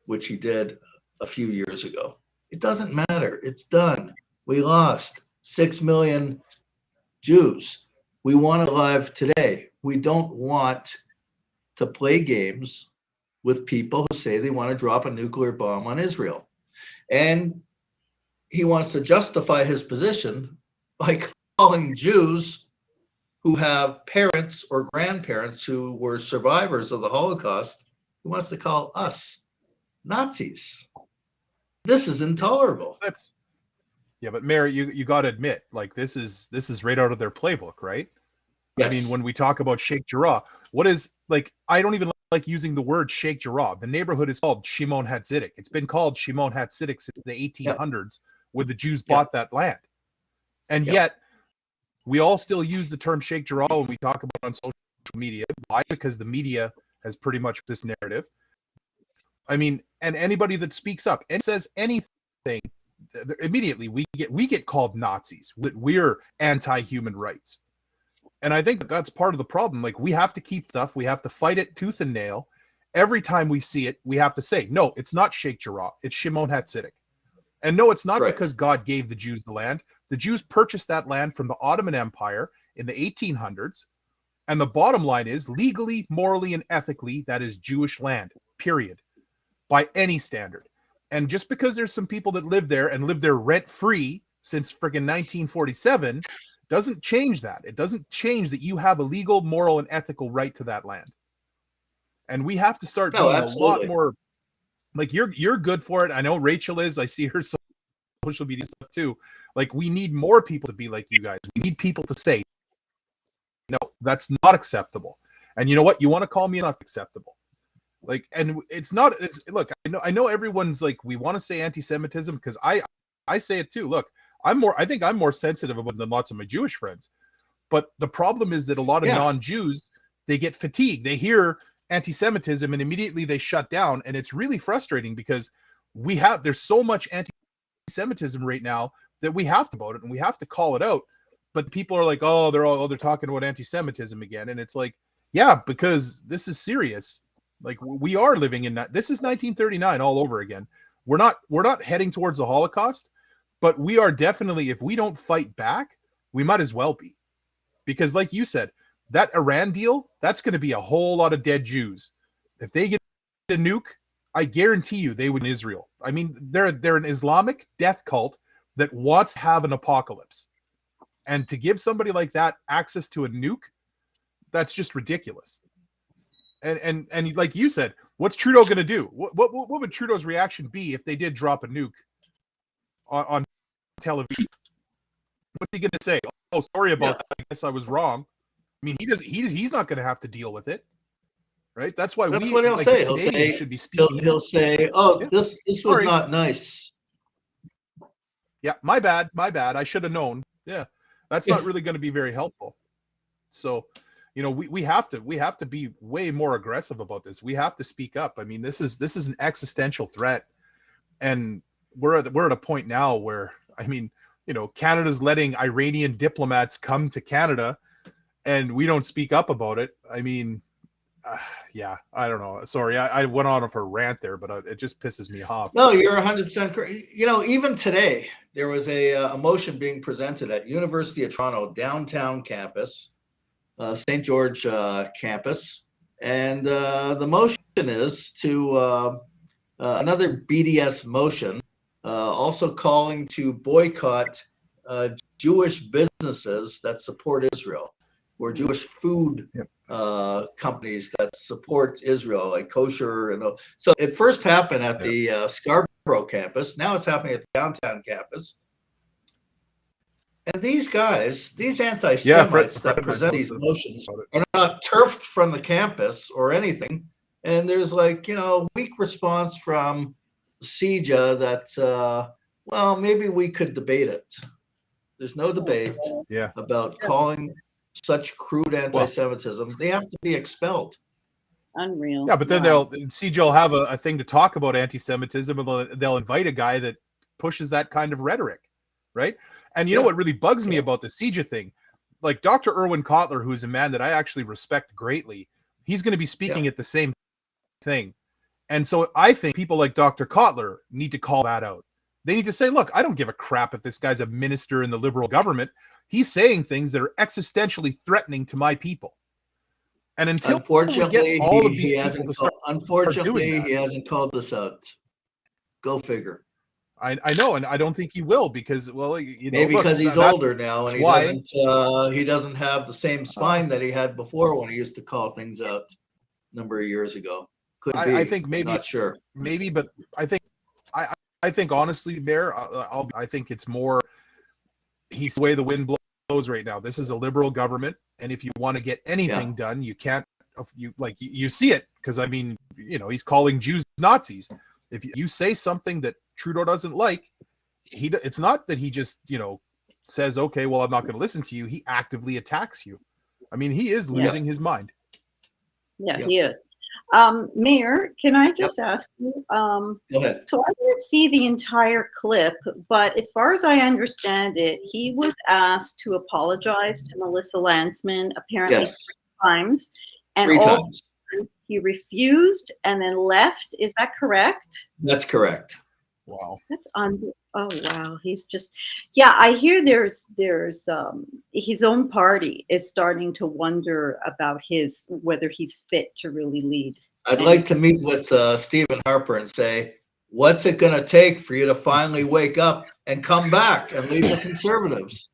[SPEAKER 3] which he did a few years ago. It doesn't matter. It's done. We lost 6 million Jews. We want alive today. We don't want to play games with people who say they want to drop a nuclear bomb on Israel. And he wants to justify his position by calling Jews who have parents or grandparents who were survivors of the Holocaust, he wants to call us Nazis. This is intolerable.
[SPEAKER 5] Yeah, but Meir, you got to admit, like this is right out of their playbook, right? Yes. I mean, when we talk about Sheikh Jarrah, what is, like, I don't even like using the word Sheikh Jarrah. The neighborhood is called Shimon HaTzidek. It's been called Shimon HaTzidek since the 1800s, where the Jews bought that land. And yet, we all still use the term Sheikh Jarrah when we talk about it on social media. Why? Because the media has pretty much this narrative. I mean, and anybody that speaks up and says anything, immediately we get called Nazis. We're anti-human rights. And I think that's part of the problem. Like, we have to keep stuff. We have to fight it tooth and nail. Every time we see it, we have to say, no, it's not Sheikh Jarrah. It's Shimon HaTzidek. And no, it's not because God gave the Jews the land. The Jews purchased that land from the Ottoman Empire in the 1800s. And the bottom line is, legally, morally, and ethically, that is Jewish land, period, by any standard. And just because there's some people that live there and live there rent-free since friggin' 1947 doesn't change that. It doesn't change that you have a legal, moral, and ethical right to that land. And we have to start being a lot more, like, you're good for it. I know Rachel is. I see her social media stuff too. Like, we need more people to be like you guys. We need people to say, no, that's not acceptable. And you know what? You want to call me not acceptable. Like, and it's not, look, I know everyone's like, we want to say anti-Semitism, because I say it too. Look, I think I'm more sensitive about it than lots of my Jewish friends. But the problem is that a lot of non-Jews, they get fatigued. They hear anti-Semitism and immediately they shut down. And it's really frustrating because there's so much anti-Semitism right now that we have to about it and we have to call it out. But people are like, oh, they're talking about anti-Semitism again. And it's like, yeah, because this is serious. Like, we are living in that. This is 1939 all over again. We're not heading towards the Holocaust, but we are definitely, if we don't fight back, we might as well be. Because like you said, that Iran deal, that's going to be a whole lot of dead Jews. If they get a nuke, I guarantee you they would in Israel. I mean, they're an Islamic death cult that wants to have an apocalypse. And to give somebody like that access to a nuke, that's just ridiculous. And like you said, what's Trudeau going to do? What would Trudeau's reaction be if they did drop a nuke on Tel Aviv? What's he going to say? Oh, sorry about that. I guess I was wrong. I mean, he's not going to have to deal with it, right? That's why
[SPEAKER 3] what he'll say.
[SPEAKER 5] Should be speaking.
[SPEAKER 3] He'll say, "Oh, this was not nice."
[SPEAKER 5] Yeah, my bad. I should have known. Yeah, that's not really going to be very helpful. So, you know, we have to be way more aggressive about this. We have to speak up. I mean, this is an existential threat, and we're at a point now where, I mean, you know, Canada's letting Iranian diplomats come to Canada, and we don't speak up about it. I mean, yeah, I don't know. Sorry, I went on for a rant there, but it just pisses me off.
[SPEAKER 3] No, you're 100% correct. You know, even today, there was a motion being presented at University of Toronto downtown campus, St. George campus, and the motion is to another BDS motion, also calling to boycott Jewish businesses that support Israel, or Jewish food companies that support Israel, like kosher. And so it first happened at the Scarborough campus. Now it's happening at the downtown campus. And these guys, these anti-Semites that present these motions are not turfed from the campus or anything. And there's like, weak response from CJA that, well, maybe we could debate it. There's no debate about calling such crude anti-Semitism. They have to be expelled.
[SPEAKER 9] Unreal.
[SPEAKER 5] Yeah, but then CJ will have a thing to talk about anti-Semitism, and they'll invite a guy that pushes that kind of rhetoric, right? And you know what really bugs me about the CJ thing? Like Dr. Erwin Kotler, who is a man that I actually respect greatly, he's going to be speaking at the same thing. And so I think people like Dr. Kotler need to call that out. They need to say, look, I don't give a crap if this guy's a minister in the liberal government. He's saying things that are existentially threatening to my people. And until we get all of these people to start doing that,
[SPEAKER 3] he hasn't called this out. Go figure.
[SPEAKER 5] I know, and I don't think he will because, well,
[SPEAKER 3] maybe because he's older now, and he doesn't have the same spine that he had before when he used to call things out a number of years ago. Could be.
[SPEAKER 5] I think maybe,
[SPEAKER 3] not sure.
[SPEAKER 5] Maybe, but I think honestly, Meir, I think it's more he's the way the wind blows right now. This is a liberal government, and if you want to get anything done, you can't. You see it because he's calling Jews Nazis. If you say something that Trudeau doesn't like, it's not that he just says, okay, well, I'm not going to listen to you. He actively attacks you. I mean, he is losing his mind.
[SPEAKER 9] Yeah, he is. Meir, can I just ask you?
[SPEAKER 3] Go ahead.
[SPEAKER 9] So I didn't see the entire clip, but as far as I understand it, he was asked to apologize to Melissa Landsman apparently 3 times, and
[SPEAKER 3] 3 times.
[SPEAKER 9] He refused and then left. Is that correct?
[SPEAKER 3] That's correct.
[SPEAKER 5] Wow.
[SPEAKER 9] That's oh wow. He's just I hear there's his own party is starting to wonder about whether he's fit to really lead.
[SPEAKER 3] I'd like to meet with Stephen Harper and say, what's it going to take for you to finally wake up and come back and lead the Conservatives?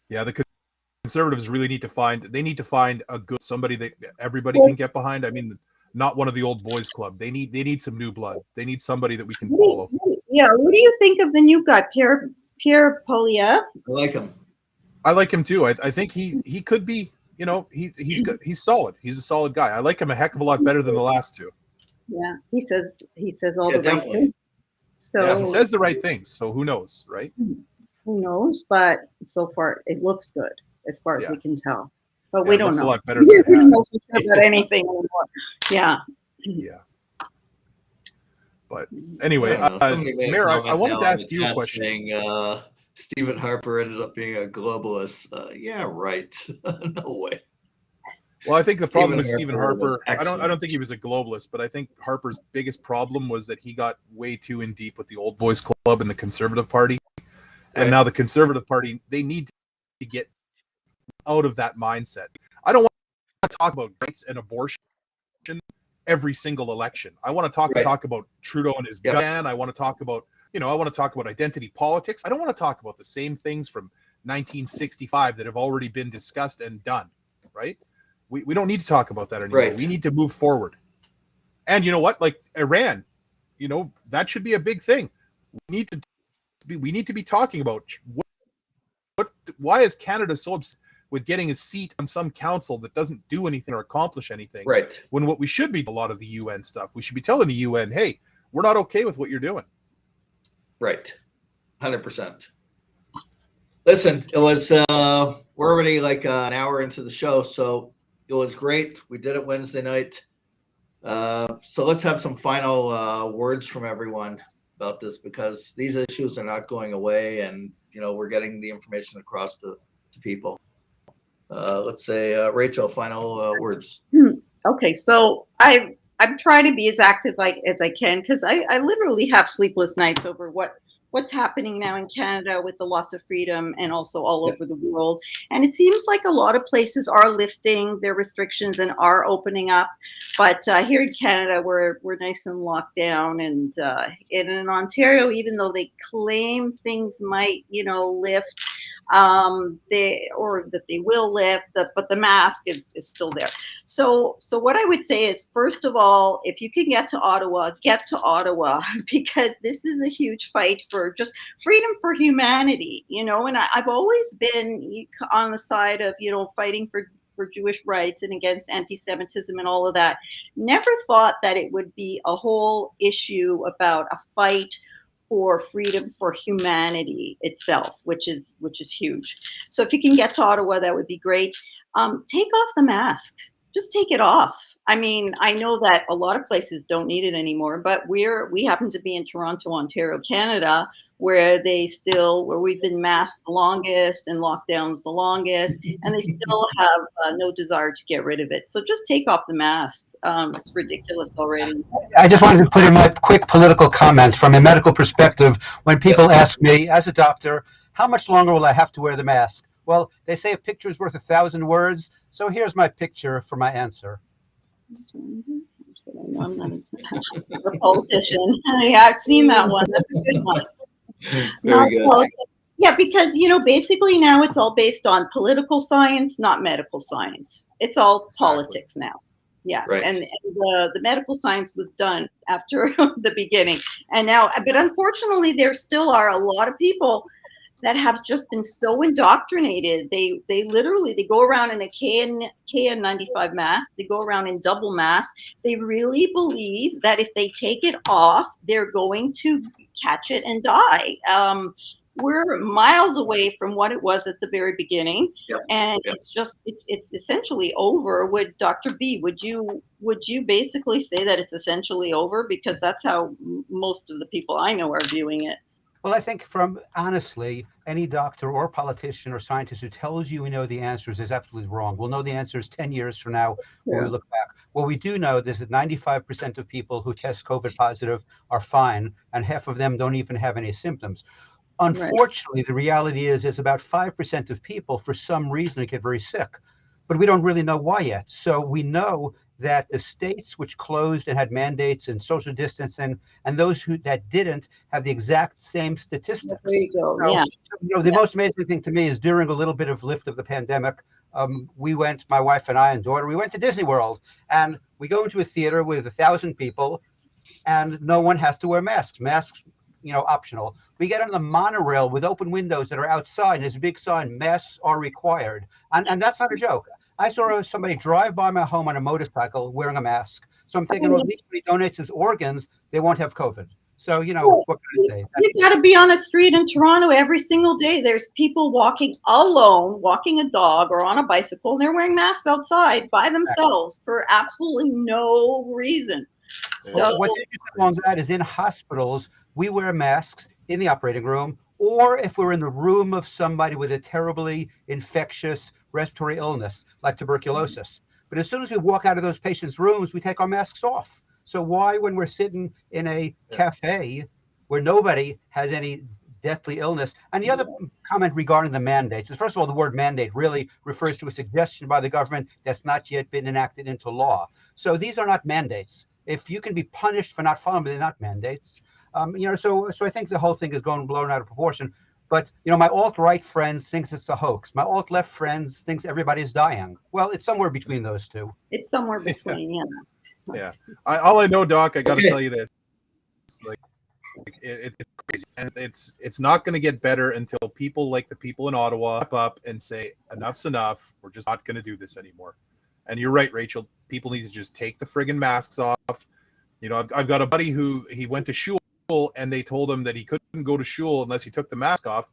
[SPEAKER 5] Yeah, the Conservatives really need to find somebody that everybody can get behind. I mean, not one of the old boys club. They need some new blood. They need somebody that we can follow.
[SPEAKER 9] Yeah, what do you think of the new guy, Pierre Poilievre?
[SPEAKER 3] I like him.
[SPEAKER 5] I like him too. I think he could be, he's good. He's solid. He's a solid guy. I like him a heck of a lot better than the last two.
[SPEAKER 9] Yeah, he says all the right things. So
[SPEAKER 5] he says the right things. So who knows, right?
[SPEAKER 9] Who knows? But so far it looks good as far as we can tell. But we don't know.
[SPEAKER 5] A lot better than
[SPEAKER 9] we don't know about anything anymore. Yeah.
[SPEAKER 5] Yeah. But anyway, Meir, I wanted to ask you a question.
[SPEAKER 3] Saying, Stephen Harper ended up being a globalist. Yeah, right. No way.
[SPEAKER 5] Well, I think the problem with Stephen Harper, I don't think he was a globalist, but I think Harper's biggest problem was that he got way too in deep with the old boys club and the Conservative Party. And now the Conservative Party, they need to get out of that mindset. I don't want to talk about rights and abortion every single election. I want to talk about Trudeau and his gun. I want to talk about, identity politics. I don't want to talk about the same things from 1965 that have already been discussed and done, right? We don't need to talk about that anymore. Right. We need to move forward. And you know what? Like Iran, that should be a big thing. We need to be talking about why is Canada so obsessed with getting a seat on some council that doesn't do anything or accomplish anything.
[SPEAKER 3] Right.
[SPEAKER 5] When what we should be, a lot of the UN stuff, we should be telling the UN, hey, we're not okay with what you're doing.
[SPEAKER 3] Right. 100%. Listen, it was, we're already like an hour into the show, so it was great. We did it Wednesday night. So let's have some final words from everyone about this, because these issues are not going away, and, we're getting the information across to people. Let's say, Rachel, final words.
[SPEAKER 9] Okay, so I'm trying to be as active as I can, because I literally have sleepless nights over what what's happening now in Canada with the loss of freedom and also all over the world. And it seems like a lot of places are lifting their restrictions and are opening up. But here in Canada, we're nice and locked down. And in Ontario, even though they claim things might, lift, they will lift, but the mask is still there. So what I would say is, first of all, if you can get to Ottawa, because this is a huge fight for just freedom for humanity, and I've always been on the side of, fighting for Jewish rights and against anti-Semitism and all of that. Never thought that it would be a whole issue about a fight for freedom for humanity itself, which is huge. So if you can get to Ottawa, that would be great. Take off the mask. Just take it off. I mean, I know that a lot of places don't need it anymore, but we happen to be in Toronto, Ontario, Canada, where we've been masked the longest and lockdowns the longest, and they still have no desire to get rid of it. So just take off the mask. It's ridiculous already.
[SPEAKER 1] I just wanted to put in my quick political comment from a medical perspective. When people ask me, as a doctor, how much longer will I have to wear the mask? Well, they say a picture is worth 1,000 words. So here's my picture for my answer.
[SPEAKER 9] I'm not a politician. Yeah, I've seen that one. That's a good one.
[SPEAKER 3] Very good.
[SPEAKER 9] Yeah, because, basically now it's all based on political science, not medical science. It's all politics now. Yeah,
[SPEAKER 3] right.
[SPEAKER 9] And the medical science was done after the beginning. And now, but unfortunately, there still are a lot of people that have just been so indoctrinated. They go around in a KN95 mask. They go around in double mask. They really believe that if they take it off, they're going to catch it and die. We're miles away from what it was at the very beginning, and it's essentially over. Would Dr. B, would you basically say that it's essentially over? Because that's how most of the people I know are viewing it.
[SPEAKER 1] Well, I think honestly, any doctor or politician or scientist who tells you we know the answers is absolutely wrong. We'll know the answers 10 years from now when we look back. What we do know is that 95% of people who test COVID positive are fine, and half of them don't even have any symptoms. Unfortunately, the reality is about 5% of people, for some reason, get very sick, but we don't really know why yet. So we know that the states which closed and had mandates and social distancing, and those that didn't, have the exact same statistics.
[SPEAKER 9] There you go.
[SPEAKER 1] So, the most amazing thing to me is during a little bit of lift of the pandemic, we went, my wife and I and daughter, we went to Disney World, and we go into a theater with 1,000 people, and no one has to wear masks. Masks, optional. We get on the monorail with open windows that are outside, and there's a big sign, masks are required. And that's not a joke. I saw somebody drive by my home on a motorcycle wearing a mask. So I'm thinking, well, at least when he donates his organs, they won't have COVID. So, what can I say?
[SPEAKER 9] You got to be on a street in Toronto every single day. There's people walking alone, walking a dog or on a bicycle, and they're wearing masks outside by themselves for absolutely no reason. So
[SPEAKER 1] what's interesting on that is in hospitals, we wear masks in the operating room, or if we're in the room of somebody with a terribly infectious respiratory illness like tuberculosis. But as soon as we walk out of those patients' rooms, we take our masks off. So why, when we're sitting in a cafe where nobody has any deathly illness? And the other comment regarding the mandates is, first of all, the word mandate really refers to a suggestion by the government that's not yet been enacted into law. So these are not mandates. If you can be punished for not following, they're not mandates. So I think the whole thing is blown out of proportion. But, my alt-right friends thinks it's a hoax. My alt-left friends thinks everybody's dying. Well, it's somewhere between those two.
[SPEAKER 9] It's somewhere between,
[SPEAKER 5] Yeah. All I know, Doc, I got to tell you this. It's crazy. And it's not going to get better until people like the people in Ottawa step up and say, enough's enough. We're just not going to do this anymore. And you're right, Rachel. People need to just take the friggin' masks off. I've got a buddy who he went to shul, and they told him that he couldn't go to shul unless he took the mask off.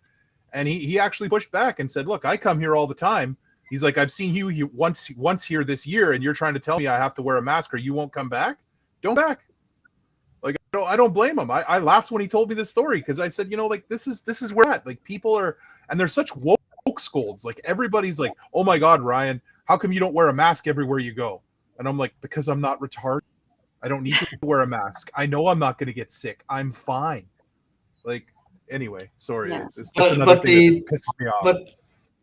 [SPEAKER 5] And he actually pushed back and said, look, I come here all the time. He's like, I've seen you once here this year, and you're trying to tell me I have to wear a mask or you won't come back? Don't back. Like, I don't blame him. I laughed when he told me this story because I said, this is where at. Like, people are, and they're such woke scolds. Like, everybody's like, oh my God, Ryan, how come you don't wear a mask everywhere you go? And I'm like, because I'm not retarded. I don't need to wear a mask. I know I'm not going to get sick. I'm fine. Like, anyway, sorry,
[SPEAKER 9] Yeah.
[SPEAKER 5] that's another
[SPEAKER 3] But
[SPEAKER 5] thing that pisses me off.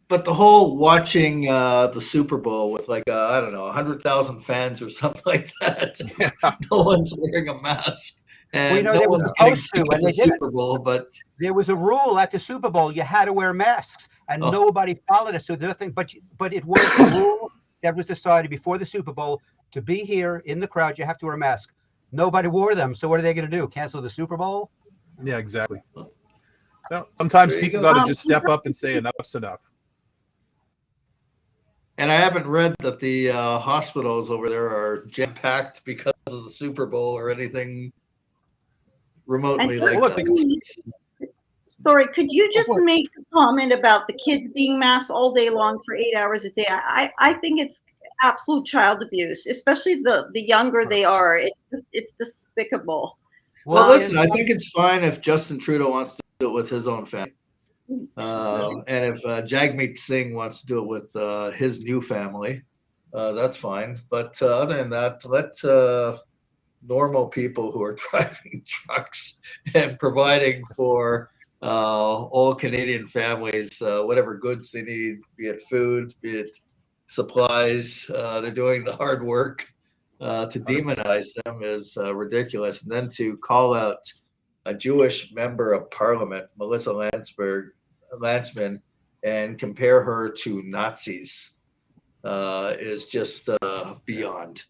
[SPEAKER 3] But the whole watching the Super Bowl with like I don't know 100,000 fans or something like that.
[SPEAKER 5] Yeah.
[SPEAKER 3] No one's wearing a mask,
[SPEAKER 1] Well,
[SPEAKER 3] and
[SPEAKER 1] they
[SPEAKER 3] no
[SPEAKER 1] were
[SPEAKER 3] one's getting
[SPEAKER 1] supposed
[SPEAKER 3] sick
[SPEAKER 1] to,
[SPEAKER 3] at
[SPEAKER 1] and
[SPEAKER 3] the
[SPEAKER 1] they didn't.
[SPEAKER 3] Super Bowl. But
[SPEAKER 1] There was a rule at the Super Bowl: you had to wear masks, and
[SPEAKER 3] Oh.
[SPEAKER 1] nobody followed it. So the other thing, but it was a rule that was decided before the Super Bowl to be here in the crowd. You have to wear a mask. Nobody wore them, so what are they going to do? Cancel the Super Bowl?
[SPEAKER 5] Yeah, exactly. Well, sometimes
[SPEAKER 3] There you
[SPEAKER 5] people
[SPEAKER 3] go.
[SPEAKER 5] got to just step up and say enough's enough.
[SPEAKER 3] And I haven't read that the hospitals over there are jam-packed because of the Super Bowl or anything remotely like
[SPEAKER 5] Well, look,
[SPEAKER 3] that.
[SPEAKER 9] Sorry, could you just make a comment about the kids being masked all day long for 8 hours a day? I think it's absolute child abuse, especially the younger they are. It's despicable.
[SPEAKER 3] Well, listen, I think it's fine if Justin Trudeau wants to do it with his own family. And if Jagmeet Singh wants to do it with his new family, that's fine. But other than that, let normal people who are driving trucks and providing for all Canadian families whatever goods they need, be it food, be it supplies, they're doing the hard work. To demonize them is ridiculous. And then to call out a Jewish member of parliament, Melissa Landsman, and compare her to Nazis is just beyond.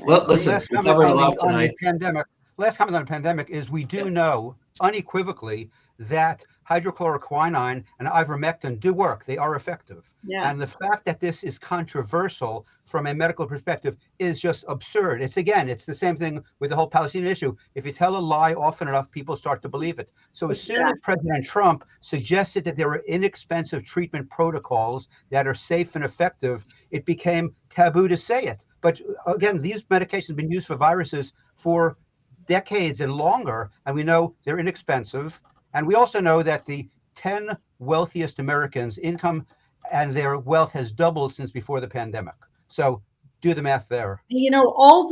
[SPEAKER 3] Well, listen,
[SPEAKER 1] Last
[SPEAKER 3] we
[SPEAKER 1] comment
[SPEAKER 3] covered a
[SPEAKER 1] on
[SPEAKER 3] lot
[SPEAKER 1] the
[SPEAKER 3] tonight.
[SPEAKER 1] pandemic. Last comment on the pandemic is we do know unequivocally that hydrochloroquine and ivermectin do work. They are effective.
[SPEAKER 9] Yeah.
[SPEAKER 1] And the fact that this is controversial from a medical perspective is just absurd. It's the same thing with the whole Palestinian issue. If you tell a lie often enough, people start to believe it. So as soon as President Trump suggested that there were inexpensive treatment protocols that are safe and effective, it became taboo to say it. But again, these medications have been used for viruses for decades and longer, and we know they're inexpensive. And we also know that the 10 wealthiest Americans' income and their wealth has doubled since before the pandemic. So do the math there.
[SPEAKER 9] You know, all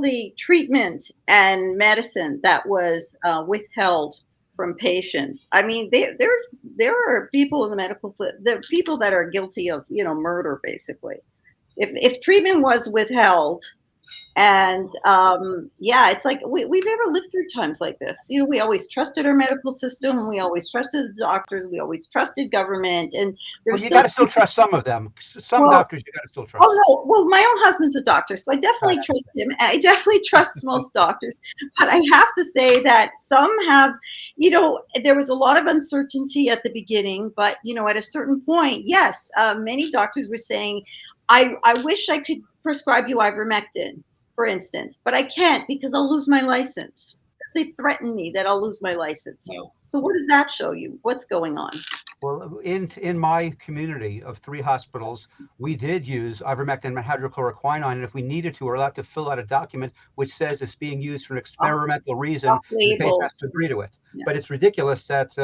[SPEAKER 9] the treatment and medicine that was withheld from patients. I mean, there are people in the medical, there are people that are guilty of, murder, basically. If treatment was withheld, and it's like we've never lived through times like this. We always trusted our medical system, we always trusted the doctors, we always trusted government, and
[SPEAKER 1] you got to still trust some of them. Some doctors you got to still trust.
[SPEAKER 9] Oh no, well, my own husband's a doctor, so I definitely trust him. I definitely trust most doctors, but I have to say that some have, there was a lot of uncertainty at the beginning, but at a certain point, yes, many doctors were saying, I wish I could prescribe you ivermectin, for instance, but I can't because I'll lose my license. They threaten me that I'll lose my license. No. So what does that show you? What's going on?
[SPEAKER 1] Well, in my community of 3 hospitals, we did use ivermectin and hydrochloroquine, and if we needed to, we're allowed to fill out a document which says it's being used for an experimental reason. The patient has to agree to it. Yeah. But it's ridiculous that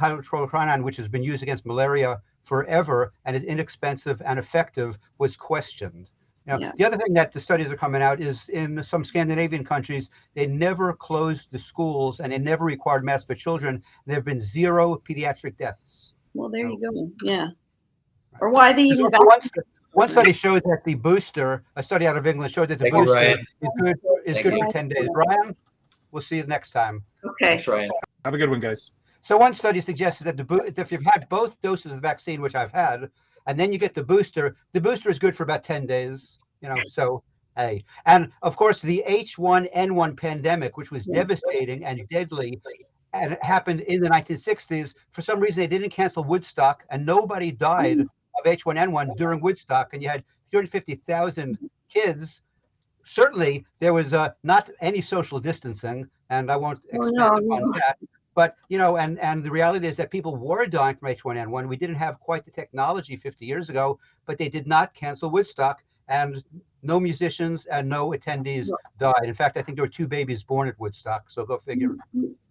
[SPEAKER 1] hydrochloroquine, which has been used against malaria forever and is inexpensive and effective, was questioned. Now, the other thing that the studies are coming out is in some Scandinavian countries, they never closed the schools and they never required masks for children. There have been 0 pediatric deaths.
[SPEAKER 9] Well, there you go. Yeah. Or why they even
[SPEAKER 1] one study showed that the booster, a study out of England showed that the booster is good for 10 days. Ryan, we'll see you next time.
[SPEAKER 9] Okay.
[SPEAKER 3] Thanks, Ryan.
[SPEAKER 5] Have a good one, guys.
[SPEAKER 1] So one study suggested that if you've had both doses of vaccine, which I've had, and then you get the booster is good for about 10 days, so hey. And of course, the H1N1 pandemic, which was devastating and deadly, and it happened in the 1960s. For some reason, they didn't cancel Woodstock, and nobody died of H1N1 during Woodstock, and you had 350,000 kids. Certainly, there was not any social distancing, and I won't expand upon that. But, and the reality is that people were dying from H1N1. We didn't have quite the technology 50 years ago, but they did not cancel Woodstock, and no musicians and no attendees died. In fact, I think there were 2 babies born at Woodstock, so go figure.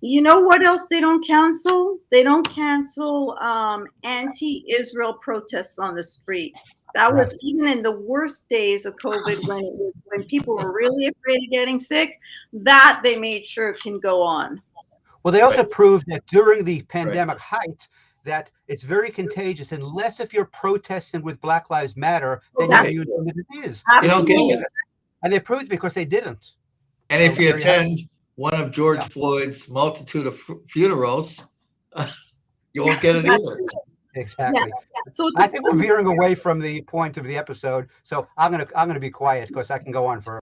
[SPEAKER 9] You know what else they don't cancel? They don't cancel anti-Israel protests on the street. That was even in the worst days of COVID when people were really afraid of getting sick, that they made sure can go on.
[SPEAKER 1] Well, they also proved that during the pandemic height, that it's very contagious, unless if you're protesting with Black Lives Matter, then you're immune from the disease.
[SPEAKER 3] You don't get it.
[SPEAKER 1] And they proved because they didn't.
[SPEAKER 3] And if you attend one of George Floyd's multitude of funerals, you won't get it either.
[SPEAKER 1] Exactly. So I think we're veering away from the point of the episode. So I'm gonna be quiet because I can go on for.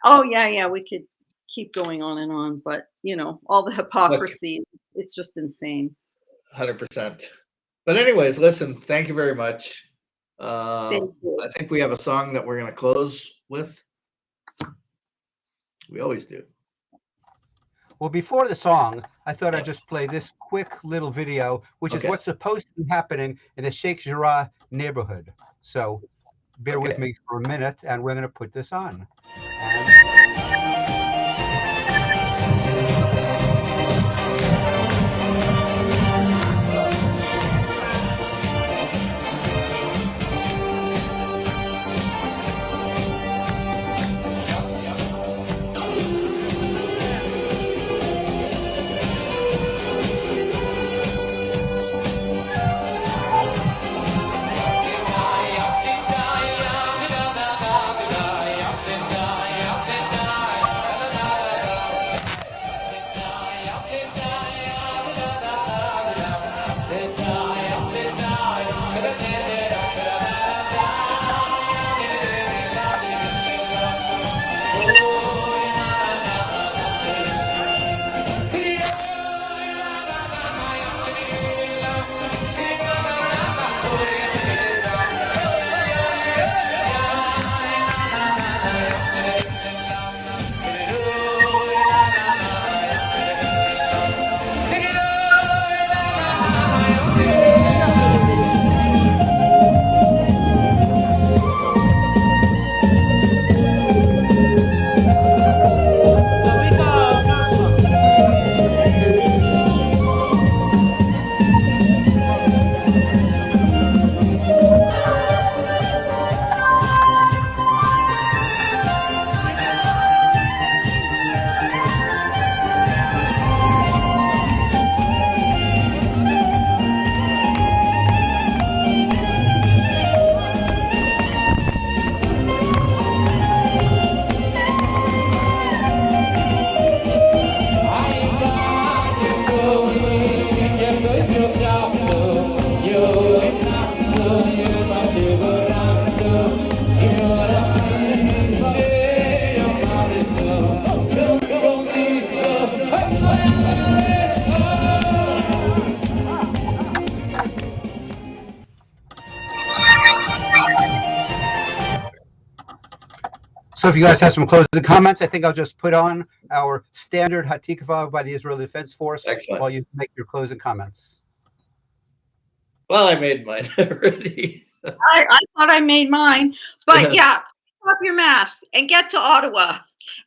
[SPEAKER 9] Oh yeah, we could keep going on and on, but you know, all the hypocrisy, it's just insane.
[SPEAKER 3] 100%. But anyways, listen, thank you very much.
[SPEAKER 9] Thank you.
[SPEAKER 3] I think we have a song that we're going to close with. We always do.
[SPEAKER 1] Well, before the song, I thought I'd just play this quick little video, which is what's supposed to be happening in the Sheikh Jarrah neighborhood. So bear with me for a minute, and we're going to put this on. So if you guys have some closing comments, I think I'll just put on our standard Hatikva by the Israeli Defense Force while you make your closing comments.
[SPEAKER 3] Well, I made mine already.
[SPEAKER 9] I thought I made mine, but yeah, take off your mask and get to Ottawa.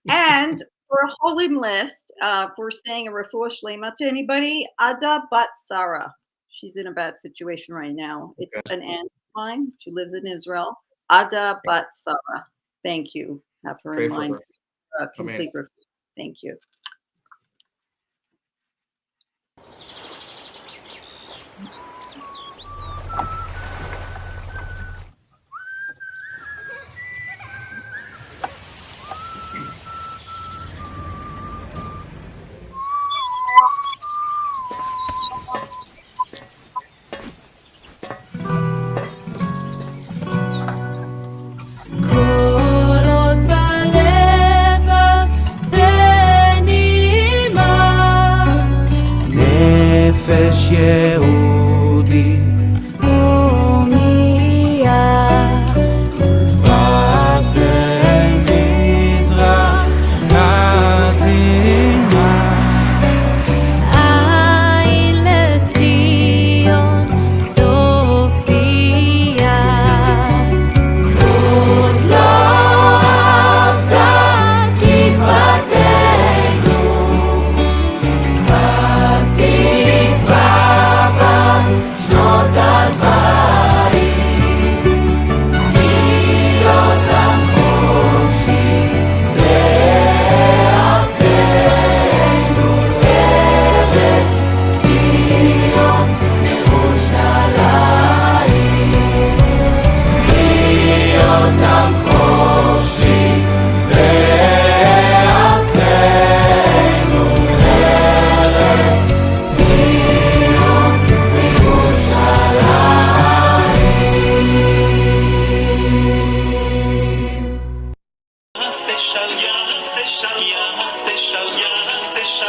[SPEAKER 9] And for a holy list, for saying a refuah shlema to anybody, Ada Bat Sarah. She's in a bad situation right now. It's an aunt of mine. She lives in Israel. Ada Bat Sarah. Thank you. Have her in mind. Complete refuah. Thank you.
[SPEAKER 10] נפש יהודי הומייה ותן מזרח קדימה עין לציון צופיה עוד לא אבדה תקוותנו התקווה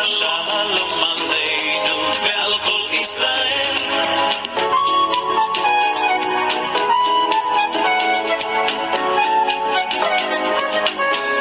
[SPEAKER 10] שלום עלינו ועל כל ישראל